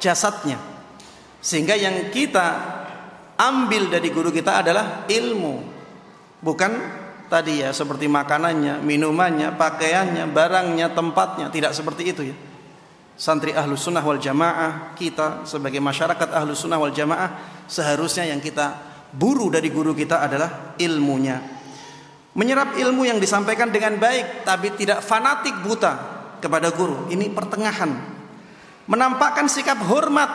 jasadnya. Sehingga yang kita ambil dari guru kita adalah ilmu, bukan tadi ya seperti makanannya, minumannya, pakaiannya, barangnya, tempatnya. Tidak seperti itu ya. Santri Ahlus Sunnah wal Jamaah, kita sebagai masyarakat Ahlus Sunnah wal Jamaah, seharusnya yang kita buru dari guru kita adalah ilmunya. Menyerap ilmu yang disampaikan dengan baik, tapi tidak fanatik buta kepada guru. Ini pertengahan. Menampakkan sikap hormat,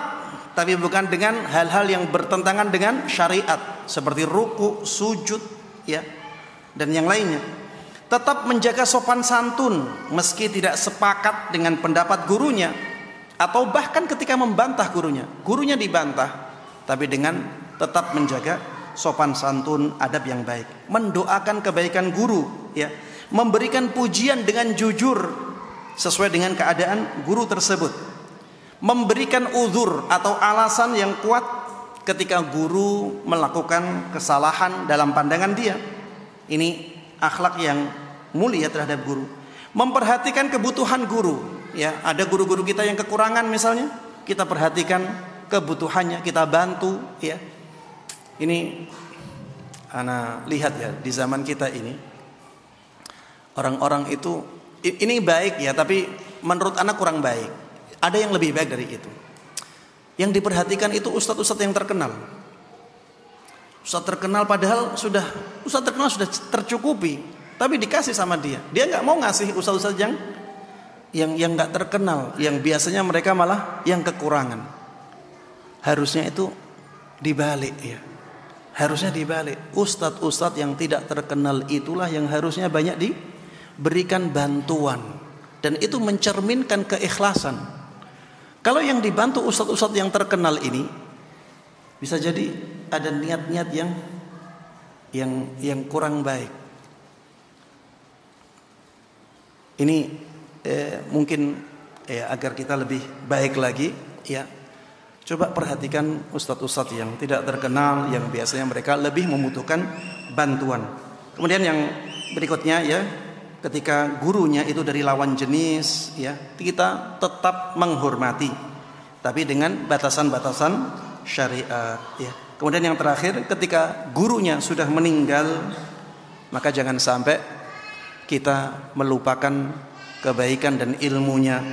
tapi bukan dengan hal-hal yang bertentangan dengan syariat, seperti ruku, sujud, ya, dan yang lainnya. Tetap menjaga sopan santun meski tidak sepakat dengan pendapat gurunya, atau bahkan ketika membantah gurunya. Gurunya dibantah, tapi dengan tetap menjaga sopan santun, adab yang baik, mendoakan kebaikan guru, ya, memberikan pujian dengan jujur sesuai dengan keadaan guru tersebut, memberikan uzur atau alasan yang kuat ketika guru melakukan kesalahan dalam pandangan dia. Ini akhlak yang mulia terhadap guru. Memperhatikan kebutuhan guru, ya, ada guru-guru kita yang kekurangan misalnya, kita perhatikan kebutuhannya, kita bantu, ya. Ini ana lihat ya, di zaman kita ini orang-orang itu ini baik ya, tapi menurut anak kurang baik. Ada yang lebih baik dari itu. Yang diperhatikan itu ustadz-ustadz yang terkenal. Ustadz terkenal padahal ustadz terkenal sudah tercukupi, tapi dikasih sama dia. Dia nggak mau ngasih ustadz-ustadz yang nggak terkenal, yang biasanya mereka malah yang kekurangan. Harusnya itu dibalik ya. Harusnya dibalik. Ustadz-ustadz yang tidak terkenal itulah yang harusnya banyak diberikan bantuan, dan itu mencerminkan keikhlasan. Kalau yang dibantu ustadz-ustadz yang terkenal ini, bisa jadi ada niat-niat yang kurang baik. Ini mungkin agar kita lebih baik lagi, ya, coba perhatikan ustadz-ustadz yang tidak terkenal, yang biasanya mereka lebih membutuhkan bantuan. Kemudian yang berikutnya, ya, ketika gurunya itu dari lawan jenis, ya, kita tetap menghormati, tapi dengan batasan-batasan syariat, ya. Kemudian yang terakhir, ketika gurunya sudah meninggal, maka jangan sampai kita melupakan kebaikan dan ilmunya,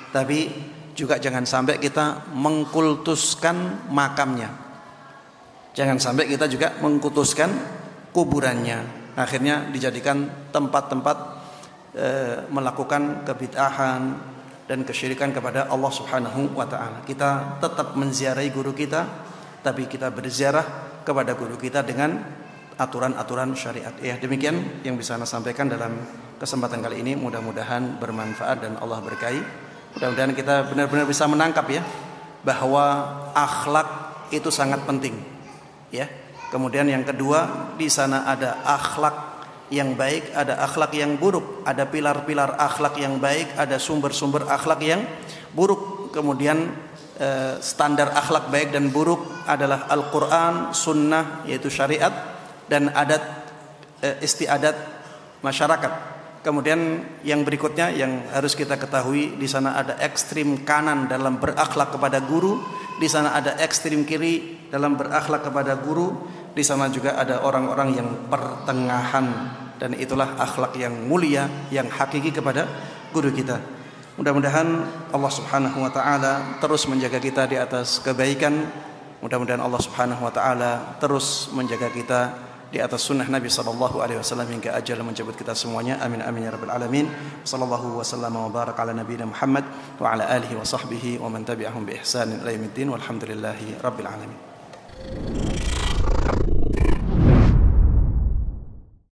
tapi juga jangan sampai kita mengkultuskan makamnya. Jangan sampai kita juga mengkultuskan kuburannya. Akhirnya dijadikan tempat-tempat melakukan kebid'ahan dan kesyirikan kepada Allah Subhanahu wa taala. Kita tetap menziarahi guru kita, tapi kita berziarah kepada guru kita dengan aturan-aturan syariat. Ya, demikian yang bisa saya sampaikan dalam kesempatan kali ini. Mudah-mudahan bermanfaat dan Allah berkahi. Mudah-mudahan kita benar-benar bisa menangkap, ya, bahwa akhlak itu sangat penting, ya. Kemudian yang kedua, di sana ada akhlak yang baik, ada akhlak yang buruk, ada pilar-pilar akhlak yang baik, ada sumber-sumber akhlak yang buruk. Kemudian standar akhlak baik dan buruk adalah Al-Quran, Sunnah, yaitu syariat, dan adat istiadat masyarakat. Kemudian yang berikutnya yang harus kita ketahui, di sana ada ekstrim kanan dalam berakhlak kepada guru, di sana ada ekstrim kiri dalam berakhlak kepada guru, di sana juga ada orang-orang yang pertengahan, dan itulah akhlak yang mulia, yang hakiki kepada guru kita. Mudah-mudahan Allah Subhanahu wa taala terus menjaga kita di atas kebaikan. Mudah-mudahan Allah Subhanahu wa taala terus menjaga kita di atas sunnah Nabi sallallahu alaihi wasallam hingga ajal menjemput kita semuanya. Amin amin ya rabbal alamin. Sallallahu wasallam wa baraka ala nabiyina Muhammad wa ala alihi wa sahbihi wa man tabi'ahum bi ihsanin ila yaumiddin walhamdulillahi rabbil alamin.